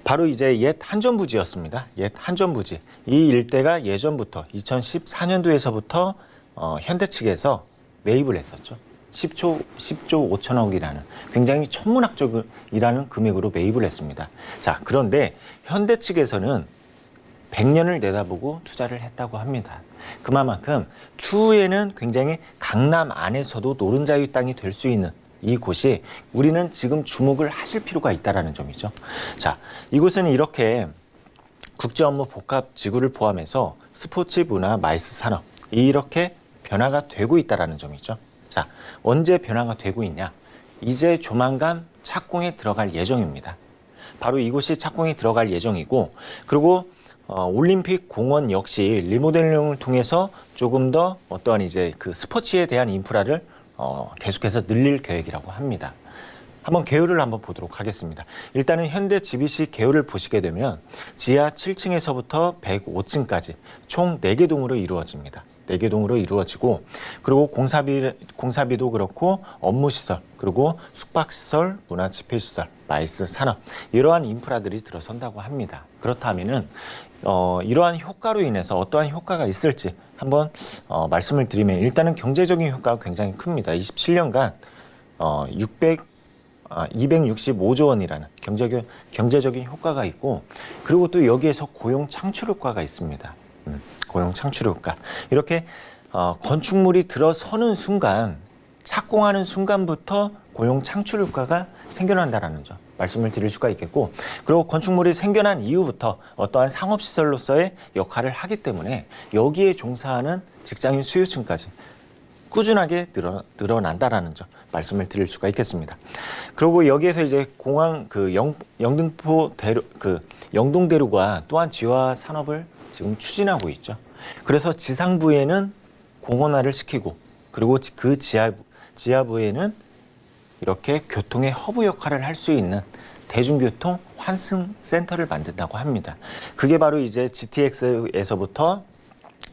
바로 이제 옛 한전부지였습니다. 옛 한전부지. 이 일대가 예전부터 2014년도에서부터 현대 측에서 매입을 했었죠. 10조 5천억이라는 굉장히 천문학적이라는 금액으로 매입을 했습니다. 자, 그런데 현대 측에서는 100년을 내다보고 투자를 했다고 합니다. 그만큼 추후에는 굉장히 강남 안에서도 노른자유 땅이 될 수 있는 이곳이 우리는 지금 주목을 하실 필요가 있다는 점이죠. 자, 이곳은 이렇게 국제업무 복합지구를 포함해서 스포츠 문화 마이스 산업 이렇게 변화가 되고 있다는 점이죠. 자, 언제 변화가 되고 있냐? 이제 조만간 착공에 들어갈 예정입니다. 바로 이곳이 착공에 들어갈 예정이고, 그리고 올림픽 공원 역시 리모델링을 통해서 조금 더 어떠한 이제 그 스포츠에 대한 인프라를 계속해서 늘릴 계획이라고 합니다. 한번 개요를 한번 보도록 하겠습니다. 일단은 현대 GBC 개요를 보시게 되면 지하 7층에서부터 105층까지 총 4개 동으로 이루어집니다. 4개 동으로 이루어지고, 그리고 공사비도 그렇고 업무시설, 그리고 숙박시설, 문화집회시설, 마이스 산업 이러한 인프라들이 들어선다고 합니다. 그렇다면은 이러한 효과로 인해서 어떠한 효과가 있을지 한번 말씀을 드리면, 일단은 경제적인 효과가 굉장히 큽니다. 27년간 265조 원이라는 경제적인 효과가 있고, 그리고 또 여기에서 고용 창출 효과가 있습니다. 고용 창출 효과. 이렇게 건축물이 들어서는 순간, 착공하는 순간부터 고용 창출 효과가 생겨난다라는 점 말씀을 드릴 수가 있겠고, 그리고 건축물이 생겨난 이후부터 어떠한 상업시설로서의 역할을 하기 때문에 여기에 종사하는 직장인 수요층까지 꾸준하게 늘어난다라는 점 말씀을 드릴 수가 있겠습니다. 그리고 여기에서 이제 공항 영동대로가 또한 지화 산업을 지금 추진하고 있죠. 그래서 지상부에는 공원화를 시키고, 그리고 그 지하부에는 이렇게 교통의 허브 역할을 할 수 있는 대중교통 환승센터를 만든다고 합니다. 그게 바로 이제 GTX에서부터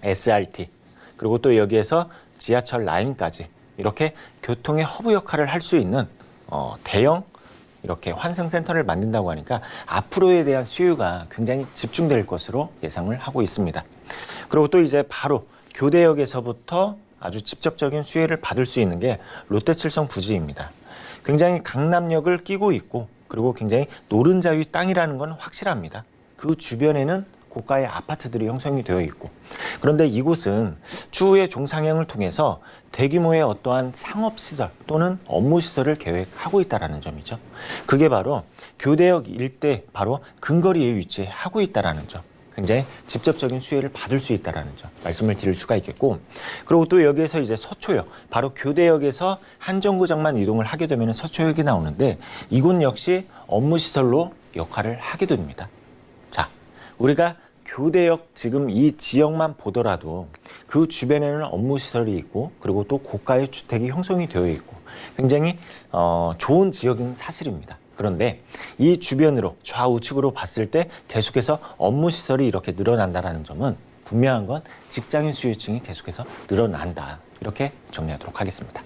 SRT, 그리고 또 여기에서 지하철 라인까지 이렇게 교통의 허브 역할을 할 수 있는 대형 이렇게 환승센터를 만든다고 하니까 앞으로에 대한 수요가 굉장히 집중될 것으로 예상을 하고 있습니다. 그리고 또 이제 바로 교대역에서부터 아주 직접적인 수혜를 받을 수 있는 게 롯데칠성 부지입니다. 굉장히 강남역을 끼고 있고 그리고 굉장히 노른자위 땅이라는 건 확실합니다. 그 주변에는 고가의 아파트들이 형성이 되어 있고 그런데 이곳은 추후에 종상향을 통해서 대규모의 어떠한 상업시설 또는 업무시설을 계획하고 있다는 점이죠. 그게 바로 교대역 일대 바로 근거리에 위치하고 있다는 점. 굉장히 직접적인 수혜를 받을 수 있다는 점 말씀을 드릴 수가 있겠고 그리고 또 여기에서 이제 서초역 바로 교대역에서 한정거장만 이동을 하게 되면 서초역이 나오는데 이곳 역시 업무시설로 역할을 하게 됩니다. 자, 우리가 교대역 지금 이 지역만 보더라도 그 주변에는 업무시설이 있고 그리고 또 고가의 주택이 형성이 되어 있고 굉장히 좋은 지역인 사실입니다. 그런데 이 주변으로 좌우측으로 봤을 때 계속해서 업무시설이 이렇게 늘어난다는 점은 분명한 건 직장인 수요층이 계속해서 늘어난다. 이렇게 정리하도록 하겠습니다.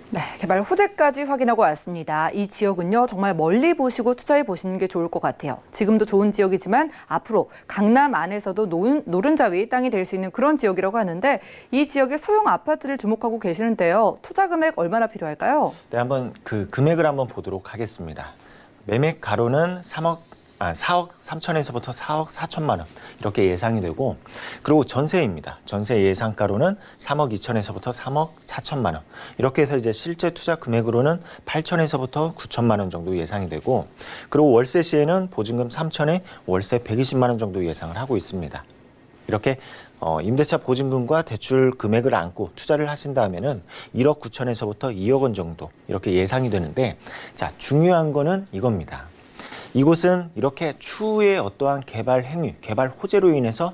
네, 개발 호재까지 확인하고 왔습니다. 이 지역은요, 정말 멀리 보시고 투자해 보시는 게 좋을 것 같아요. 지금도 좋은 지역이지만 앞으로 강남 안에서도 노른자위 땅이 될 수 있는 그런 지역이라고 하는데 이 지역의 소형 아파트를 주목하고 계시는데요. 투자 금액 얼마나 필요할까요? 네, 한번 그 금액을 한번 보도록 하겠습니다. 매매 가로는 4억 3천에서부터 4억 4천만 원 이렇게 예상이 되고 그리고 전세입니다. 전세 예상가로는 3억 2천에서부터 3억 4천만 원 이렇게 해서 이제 실제 투자 금액으로는 8천에서부터 9천만 원 정도 예상이 되고 그리고 월세 시에는 보증금 3천에 월세 120만 원 정도 예상을 하고 있습니다. 이렇게 임대차 보증금과 대출 금액을 안고 투자를 하신다면은 1억 9천에서부터 2억 원 정도 이렇게 예상이 되는데 자, 중요한 거는 이겁니다. 이곳은 이렇게 추후에 어떠한 개발 행위, 개발 호재로 인해서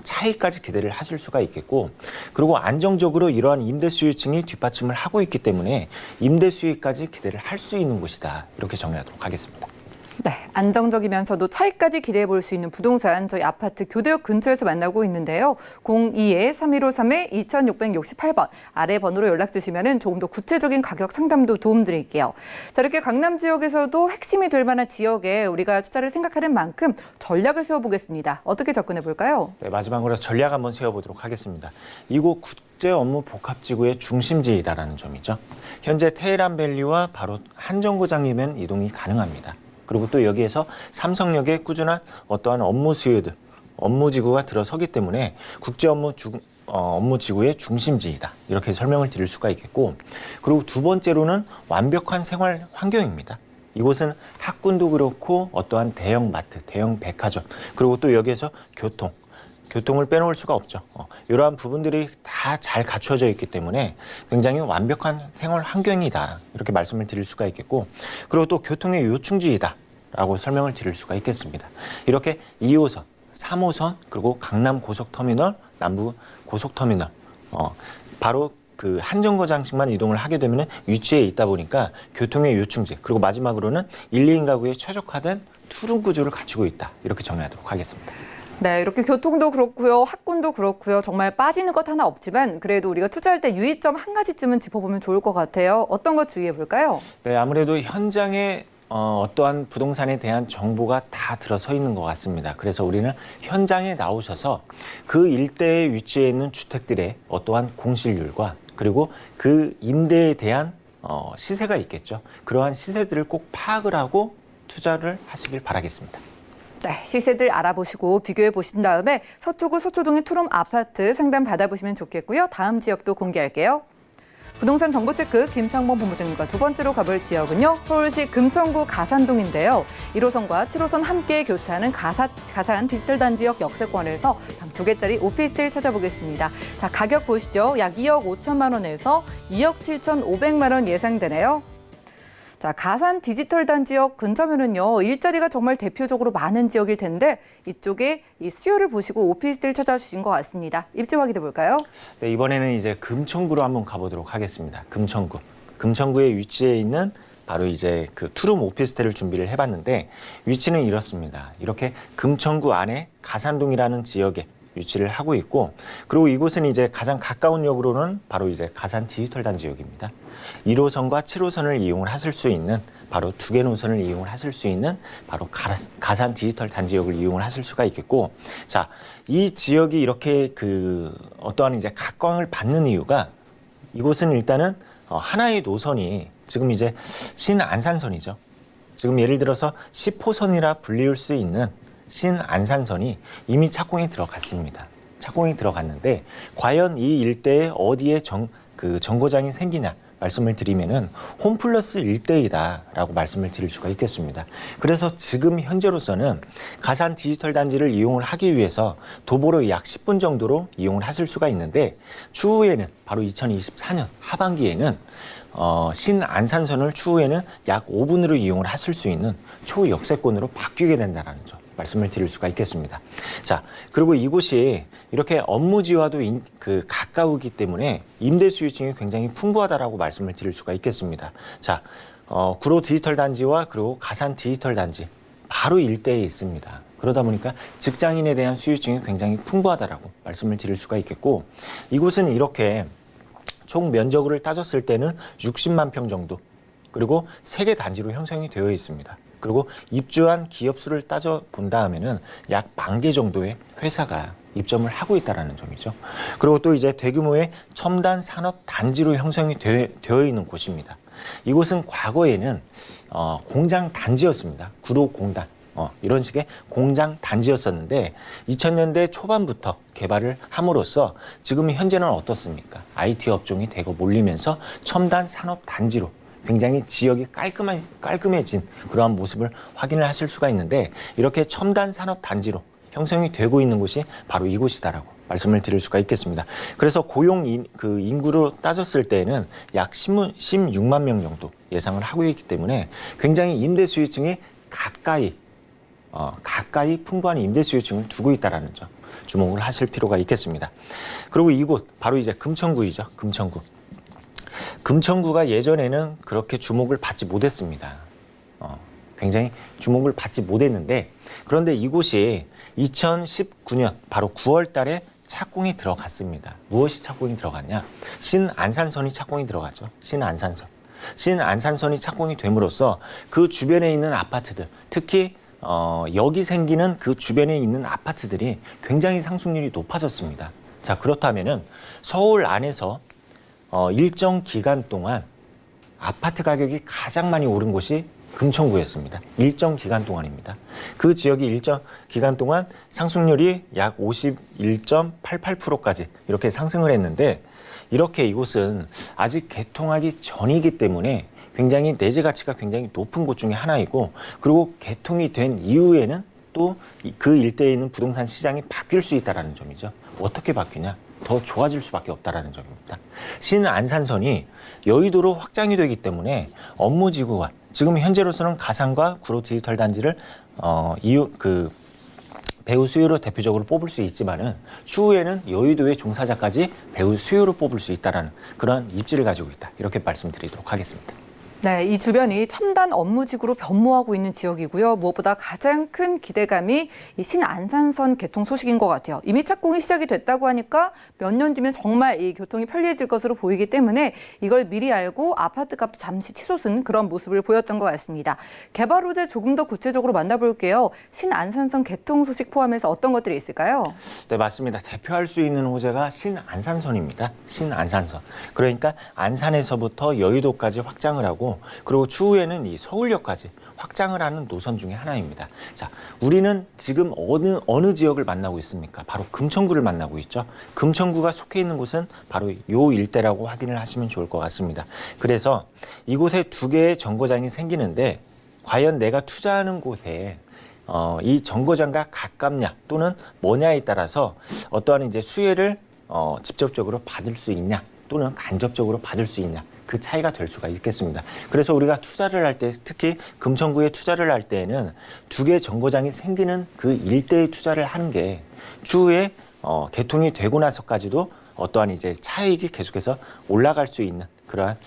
차익까지 기대를 하실 수가 있겠고 그리고 안정적으로 이러한 임대 수요층이 뒷받침을 하고 있기 때문에 임대 수익까지 기대를 할 수 있는 곳이다. 이렇게 정리하도록 하겠습니다. 네, 안정적이면서도 차익까지 기대해 볼 수 있는 부동산 저희 아파트 교대역 근처에서 만나고 있는데요. 02-3153-2668번 아래 번호로 연락 주시면 조금 더 구체적인 가격 상담도 도움드릴게요. 자, 이렇게 강남 지역에서도 핵심이 될 만한 지역에 우리가 투자를 생각하는 만큼 전략을 세워보겠습니다. 어떻게 접근해 볼까요? 네, 마지막으로 전략 한번 세워보도록 하겠습니다. 이곳 국제 업무 복합지구의 중심지이다라는 점이죠. 현재 테헤란밸리와 바로 한정거장이면 이동이 가능합니다. 그리고 또 여기에서 삼성역의 꾸준한 어떠한 업무 수요들, 업무지구가 들어서기 때문에 국제 업무지구의 중심지이다. 이렇게 설명을 드릴 수가 있겠고 그리고 두 번째로는 완벽한 생활 환경입니다. 이곳은 학군도 그렇고 어떠한 대형 마트, 대형 백화점, 그리고 또 여기에서 교통을 빼놓을 수가 없죠. 이러한 부분들이 다 잘 갖춰져 있기 때문에 굉장히 완벽한 생활 환경이다. 이렇게 말씀을 드릴 수가 있겠고 그리고 또 교통의 요충지이다. 라고 설명을 드릴 수가 있겠습니다. 이렇게 2호선, 3호선, 그리고 강남 고속터미널, 남부 고속터미널, 바로 그 한정거장씩만 이동을 하게 되면 위치에 있다 보니까 교통의 요충지, 그리고 마지막으로는 1, 2인 가구에 최적화된 투룸 구조를 갖추고 있다. 이렇게 정리하도록 하겠습니다. 네, 이렇게 교통도 그렇고요, 학군도 그렇고요. 정말 빠지는 것 하나 없지만 그래도 우리가 투자할 때 유의점 한 가지쯤은 짚어보면 좋을 것 같아요. 어떤 것 주의해 볼까요? 네, 아무래도 현장에 어떠한 부동산에 대한 정보가 다 들어서 있는 것 같습니다. 그래서 우리는 현장에 나오셔서 그 일대에 위치해 있는 주택들의 어떠한 공실률과 그리고 그 임대에 대한 시세가 있겠죠. 그러한 시세들을 꼭 파악을 하고 투자를 하시길 바라겠습니다. 네, 시세들 알아보시고 비교해 보신 다음에 서초구 서초동의 투룸 아파트 상담 받아보시면 좋겠고요. 다음 지역도 공개할게요. 부동산 정보체크 김창범 본부장님과 두 번째로 가볼 지역은요. 서울시 금천구 가산동인데요. 1호선과 7호선 함께 교차하는 가산 디지털 단지역 역세권에서 방 2개짜리 오피스텔 찾아보겠습니다. 자, 가격 보시죠. 약 2억 5천만 원에서 2억 7,500만 원 예상되네요. 자, 가산 디지털 단지역 근처면은요, 일자리가 정말 대표적으로 많은 지역일 텐데 이쪽에 이 수요를 보시고 오피스텔 찾아주신 것 같습니다. 입지 확인해 볼까요? 네, 이번에는 이제 금천구로 한번 가보도록 하겠습니다. 금천구에 위치해 있는 바로 이제 그 투룸 오피스텔을 준비를 해봤는데 위치는 이렇습니다. 이렇게 금천구 안에 가산동이라는 지역에 위치를 하고 있고, 그리고 이곳은 이제 가장 가까운 역으로는 바로 이제 가산 디지털 단지역입니다. 1호선과 7호선을 이용을 하실 수 있는 바로 두 개 노선을 이용을 하실 수 있는 바로 가산 디지털 단지역을 이용을 하실 수가 있겠고, 자, 이 지역이 이렇게 어떠한 이제 각광을 받는 이유가, 이곳은 일단은 하나의 노선이 지금 이제 신안산선이죠. 지금 예를 들어서 10호선이라 불릴 수 있는 신안산선이 이미 착공이 들어갔습니다. 착공이 들어갔는데 과연 이 일대에 어디에 정거장이 생기냐 말씀을 드리면은 홈플러스 일대이다라고 말씀을 드릴 수가 있겠습니다. 그래서 지금 현재로서는 가산 디지털 단지를 이용을 하기 위해서 도보로 약 10분 정도로 이용을 하실 수가 있는데, 추후에는 바로 2024년 하반기에는 신안산선을 추후에는 약 5분으로 이용을 하실 수 있는 초역세권으로 바뀌게 된다는 점 말씀을 드릴 수가 있겠습니다. 자, 그리고 이곳이 이렇게 업무지와도 가까우기 때문에 임대 수요층이 굉장히 풍부하다라고 말씀을 드릴 수가 있겠습니다. 자, 구로 디지털 단지와 그리고 가산 디지털 단지 바로 일대에 있습니다. 그러다 보니까 직장인에 대한 수요층이 굉장히 풍부하다라고 말씀을 드릴 수가 있겠고, 이곳은 이렇게 총 면적을 따졌을 때는 60만 평 정도, 그리고 3개 단지로 형성이 되어 있습니다. 그리고 입주한 기업 수를 따져 본 다음에는 약 10,000개 정도의 회사가 입점을 하고 있다는 점이죠. 그리고 또 이제 대규모의 첨단 산업 단지로 형성이 되어 있는 곳입니다. 이곳은 과거에는 공장 단지였습니다. 구로 공단. 이런 식의 공장 단지였었는데 2000년대 초반부터 개발을 함으로써 지금 현재는 어떻습니까? IT 업종이 대거 몰리면서 첨단 산업 단지로 굉장히 지역이 깔끔해진 그러한 모습을 확인을 하실 수가 있는데, 이렇게 첨단 산업 단지로 형성이 되고 있는 곳이 바로 이곳이다라고 말씀을 드릴 수가 있겠습니다. 그래서 고용 인구로 따졌을 때에는 약 16만 명 정도 예상을 하고 있기 때문에 굉장히 임대 수요층이 가까이 풍부한 임대 수요층을 두고 있다라는 점 주목을 하실 필요가 있겠습니다. 그리고 이곳 바로 이제 금천구이죠. 금천구가 예전에는 그렇게 주목을 받지 못했습니다. 굉장히 주목을 받지 못했는데, 그런데 이곳이 2019년 바로 9월 달에 착공이 들어갔습니다. 무엇이 착공이 들어갔냐? 신안산선이 착공이 들어갔죠. 신안산선이 착공이 됨으로써 그 주변에 있는 아파트들, 특히 여기 생기는 그 주변에 있는 아파트들이 굉장히 상승률이 높아졌습니다. 자, 그렇다면은 서울 안에서 일정 기간 동안 아파트 가격이 가장 많이 오른 곳이 금천구였습니다. 일정 기간 동안입니다. 그 지역이 일정 기간 동안 상승률이 약 51.88%까지 이렇게 상승을 했는데, 이렇게 이곳은 아직 개통하기 전이기 때문에 굉장히 내재 가치가 굉장히 높은 곳 중에 하나이고, 그리고 개통이 된 이후에는 또 그 일대에 있는 부동산 시장이 바뀔 수 있다는 점이죠. 어떻게 바뀌냐? 더 좋아질 수밖에 없다는 점입니다. 신안산선이 여의도로 확장이 되기 때문에 업무지구와 지금 현재로서는 가산과 구로 디지털 단지를 배후 수요로 대표적으로 뽑을 수 있지만은 추후에는 여의도의 종사자까지 배후 수요로 뽑을 수 있다는 그런 입지를 가지고 있다. 이렇게 말씀드리도록 하겠습니다. 네, 이 주변이 첨단 업무지구로 변모하고 있는 지역이고요. 무엇보다 가장 큰 기대감이 이 신안산선 개통 소식인 것 같아요. 이미 착공이 시작이 됐다고 하니까 몇 년 뒤면 정말 이 교통이 편리해질 것으로 보이기 때문에 이걸 미리 알고 아파트값 잠시 치솟은 그런 모습을 보였던 것 같습니다. 개발 호재 조금 더 구체적으로 만나볼게요. 신안산선 개통 소식 포함해서 어떤 것들이 있을까요? 네, 맞습니다. 대표할 수 있는 호재가 신안산선입니다. 신안산선. 그러니까 안산에서부터 여의도까지 확장을 하고, 그리고 추후에는 이 서울역까지 확장을 하는 노선 중에 하나입니다. 자, 우리는 지금 어느 지역을 만나고 있습니까? 바로 금천구를 만나고 있죠. 금천구가 속해 있는 곳은 바로 요 일대라고 확인을 하시면 좋을 것 같습니다. 그래서 이곳에 2개의 정거장이 생기는데, 과연 내가 투자하는 곳에 이 정거장과 가깝냐 또는 뭐냐에 따라서 어떠한 이제 수혜를 직접적으로 받을 수 있냐 또는 간접적으로 받을 수 있냐, 그 차이가 될 수가 있겠습니다. 그래서 우리가 투자를 할 때, 특히 금천구에 투자를 할 때에는 2개의 정거장이 생기는 그 일대에 투자를 하는 게 추후에 개통이 되고 나서까지도 어떠한 이제 차익이 계속해서 올라갈 수 있는 그러한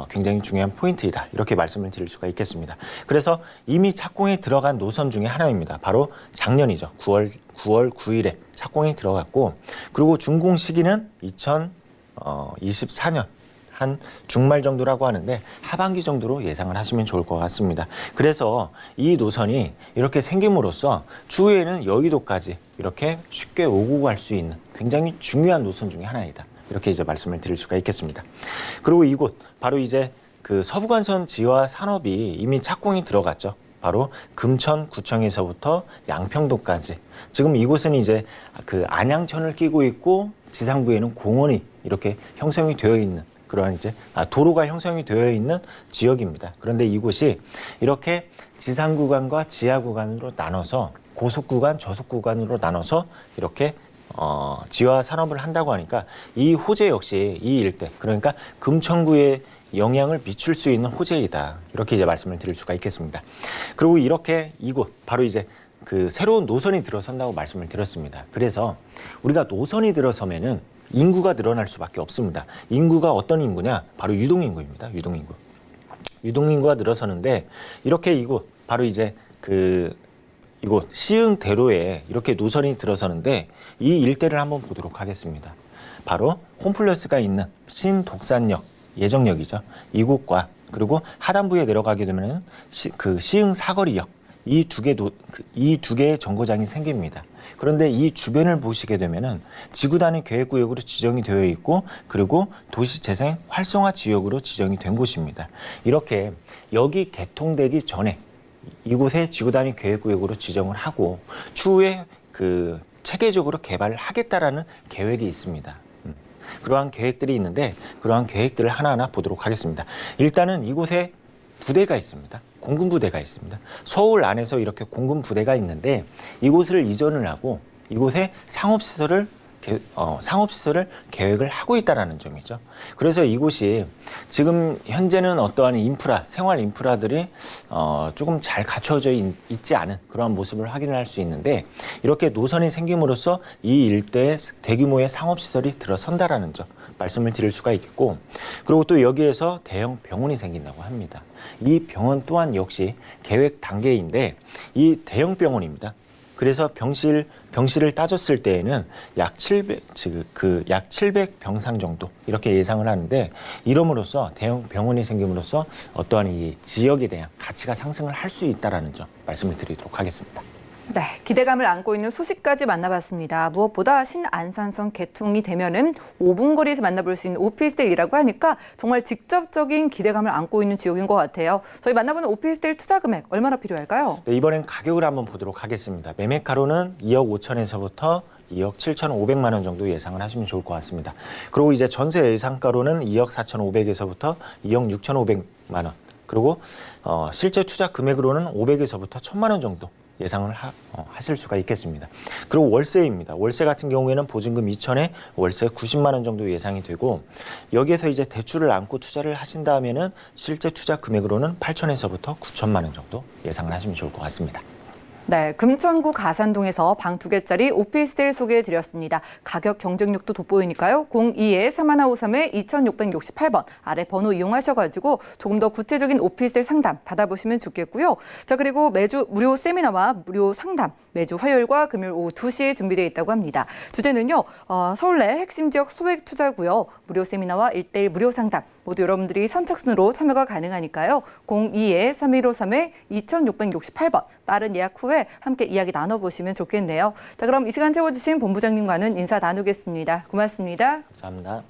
굉장히 중요한 포인트이다. 이렇게 말씀을 드릴 수가 있겠습니다. 그래서 이미 착공에 들어간 노선 중에 하나입니다. 바로 작년이죠. 9월 9일에 착공이 들어갔고, 그리고 준공 시기는 2024년 한 중말 정도라고 하는데 하반기 정도로 예상을 하시면 좋을 것 같습니다. 그래서 이 노선이 이렇게 생김으로써 추후에는 여의도까지 이렇게 쉽게 오고 갈 수 있는 굉장히 중요한 노선 중에 하나이다. 이렇게 이제 말씀을 드릴 수가 있겠습니다. 그리고 이곳 바로 이제 그 서부간선 지하 산업이 이미 착공이 들어갔죠. 바로 금천구청에서부터 양평도까지. 지금 이곳은 이제 그 안양천을 끼고 있고 지상부에는 공원이 이렇게 형성이 되어 있는 그러한 이제 도로가 형성이 되어 있는 지역입니다. 그런데 이곳이 이렇게 지상 구간과 지하 구간으로 나눠서 고속 구간, 저속 구간으로 나눠서 이렇게 지하 산업을 한다고 하니까 이 호재 역시 이 일대, 그러니까 금천구에 영향을 미칠 수 있는 호재이다. 이렇게 이제 말씀을 드릴 수가 있겠습니다. 그리고 이렇게 이곳 바로 이제 그 새로운 노선이 들어선다고 말씀을 드렸습니다. 그래서 우리가 노선이 들어서면은 인구가 늘어날 수밖에 없습니다. 인구가 어떤 인구냐? 바로 유동인구입니다. 유동인구. 유동인구가 늘어서는데 이렇게 이곳 바로 이제 이곳 시흥대로에 이렇게 노선이 들어서는데 이 일대를 한번 보도록 하겠습니다. 바로 홈플러스가 있는 신독산역 예정역이죠. 이곳과 그리고 하단부에 내려가게 되면은 시흥 사거리역 이 두 개의 정거장이 생깁니다. 그런데 이 주변을 보시게 되면은 지구 단위 계획구역으로 지정이 되어 있고 그리고 도시재생 활성화 지역으로 지정이 된 곳입니다. 이렇게 여기 개통되기 전에 이곳에 지구 단위 계획구역으로 지정을 하고 추후에 체계적으로 개발을 하겠다라는 계획이 있습니다. 그러한 계획들이 있는데 그러한 계획들을 하나하나 보도록 하겠습니다. 일단은 이곳에 부대가 있습니다. 공군 부대가 있습니다. 서울 안에서 이렇게 공군 부대가 있는데 이곳을 이전을 하고 이곳에 상업시설을 계획을 하고 있다라는 점이죠. 그래서 이곳이 지금 현재는 어떠한 인프라, 생활 인프라들이 조금 잘 갖춰져 있지 않은 그러한 모습을 확인할 수 있는데 이렇게 노선이 생김으로써 이 일대에 대규모의 상업시설이 들어선다라는 점 말씀을 드릴 수가 있겠고, 그리고 또 여기에서 대형 병원이 생긴다고 합니다. 이 병원 또한 역시 계획 단계인데 이 대형 병원입니다. 그래서 병실을 따졌을 때에는 약 700 병상 정도 이렇게 예상을 하는데 이름으로써 대형 병원이 생김으로써 어떠한 이 지역에 대한 가치가 상승을 할 수 있다라는 점 말씀을 드리도록 하겠습니다. 네, 기대감을 안고 있는 소식까지 만나봤습니다. 무엇보다 신안산선 개통이 되면은 5분 거리에서 만나볼 수 있는 오피스텔이라고 하니까 정말 직접적인 기대감을 안고 있는 지역인 것 같아요. 저희 만나보는 오피스텔 투자 금액 얼마나 필요할까요? 네, 이번엔 가격을 한번 보도록 하겠습니다. 매매가로는 2억 5천에서부터 2억 7,500만 원 정도 예상을 하시면 좋을 것 같습니다. 그리고 이제 전세 예상가로는 2억 4,500에서부터 2억 6,500만 원. 그리고 실제 투자 금액으로는 500에서부터 1,000만 원 정도 예상을 하실 수가 있겠습니다. 그리고 월세입니다. 월세 같은 경우에는 보증금 2천에 월세 90만 원 정도 예상이 되고 여기에서 이제 대출을 안고 투자를 하신다면은 실제 투자 금액으로는 8천에서부터 9천만 원 정도 예상을 하시면 좋을 것 같습니다. 네, 금천구 가산동에서 방 2개짜리 오피스텔 소개해드렸습니다. 가격 경쟁력도 돋보이니까요. 02-3153-2668번 아래 번호 이용하셔가지고 조금 더 구체적인 오피스텔 상담 받아보시면 좋겠고요. 자, 그리고 매주 무료 세미나와 무료 상담 매주 화요일과 금요일 오후 2시에 준비되어 있다고 합니다. 주제는요, 서울 내 핵심 지역 소액 투자고요. 무료 세미나와 1:1 무료 상담 모두 여러분들이 선착순으로 참여가 가능하니까요. 02-3153-2668번 빠른 예약 후에 함께 이야기 나눠보시면 좋겠네요. 자, 그럼 이 시간 채워주신 본부장님과는 인사 나누겠습니다. 고맙습니다. 감사합니다.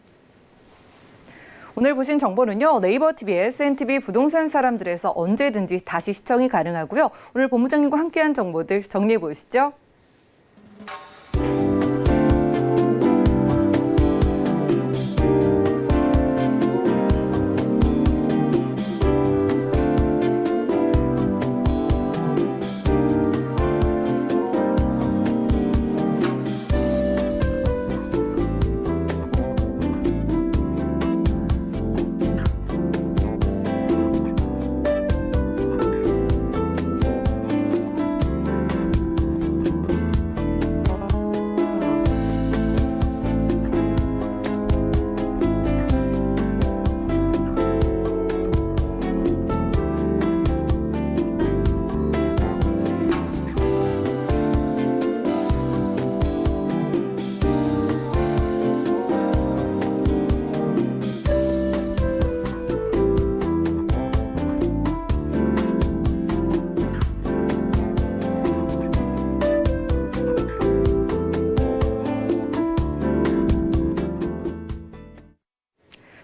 오늘 보신 정보는요. 네이버 TV의 SNTV 부동산 사람들에서 언제든지 다시 시청이 가능하고요. 오늘 본부장님과 함께한 정보들 정리해 보시죠.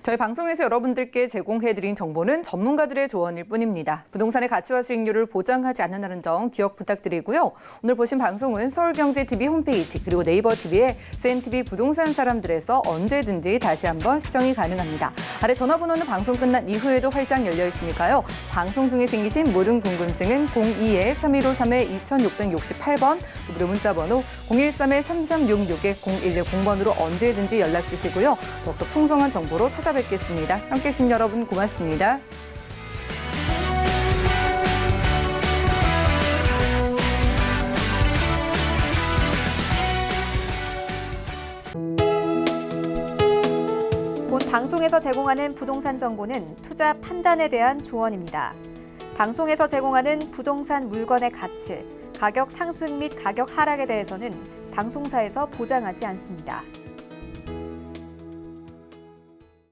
저희 방송에서 여러분들께 제공해드린 정보는 전문가들의 조언일 뿐입니다. 부동산의 가치와 수익률을 보장하지 않는다는 점 기억 부탁드리고요. 오늘 보신 방송은 서울경제TV 홈페이지 그리고 네이버TV의 CNTV 부동산 사람들에서 언제든지 다시 한번 시청이 가능합니다. 아래 전화번호는 방송 끝난 이후에도 활짝 열려 있으니까요. 방송 중에 생기신 모든 궁금증은 02-3153-2668번 무료 문자번호 013-3366-0110번으로 언제든지 연락 주시고요. 더욱더 풍성한 정보로 찾아뵙겠습니다. 함께해 주신 여러분 고맙습니다. 본 방송에서 제공하는 부동산 정보는 투자 판단에 대한 조언입니다. 방송에서 제공하는 부동산 물건의 가치, 가격 상승 및 가격 하락에 대해서는 방송사에서 보장하지 않습니다.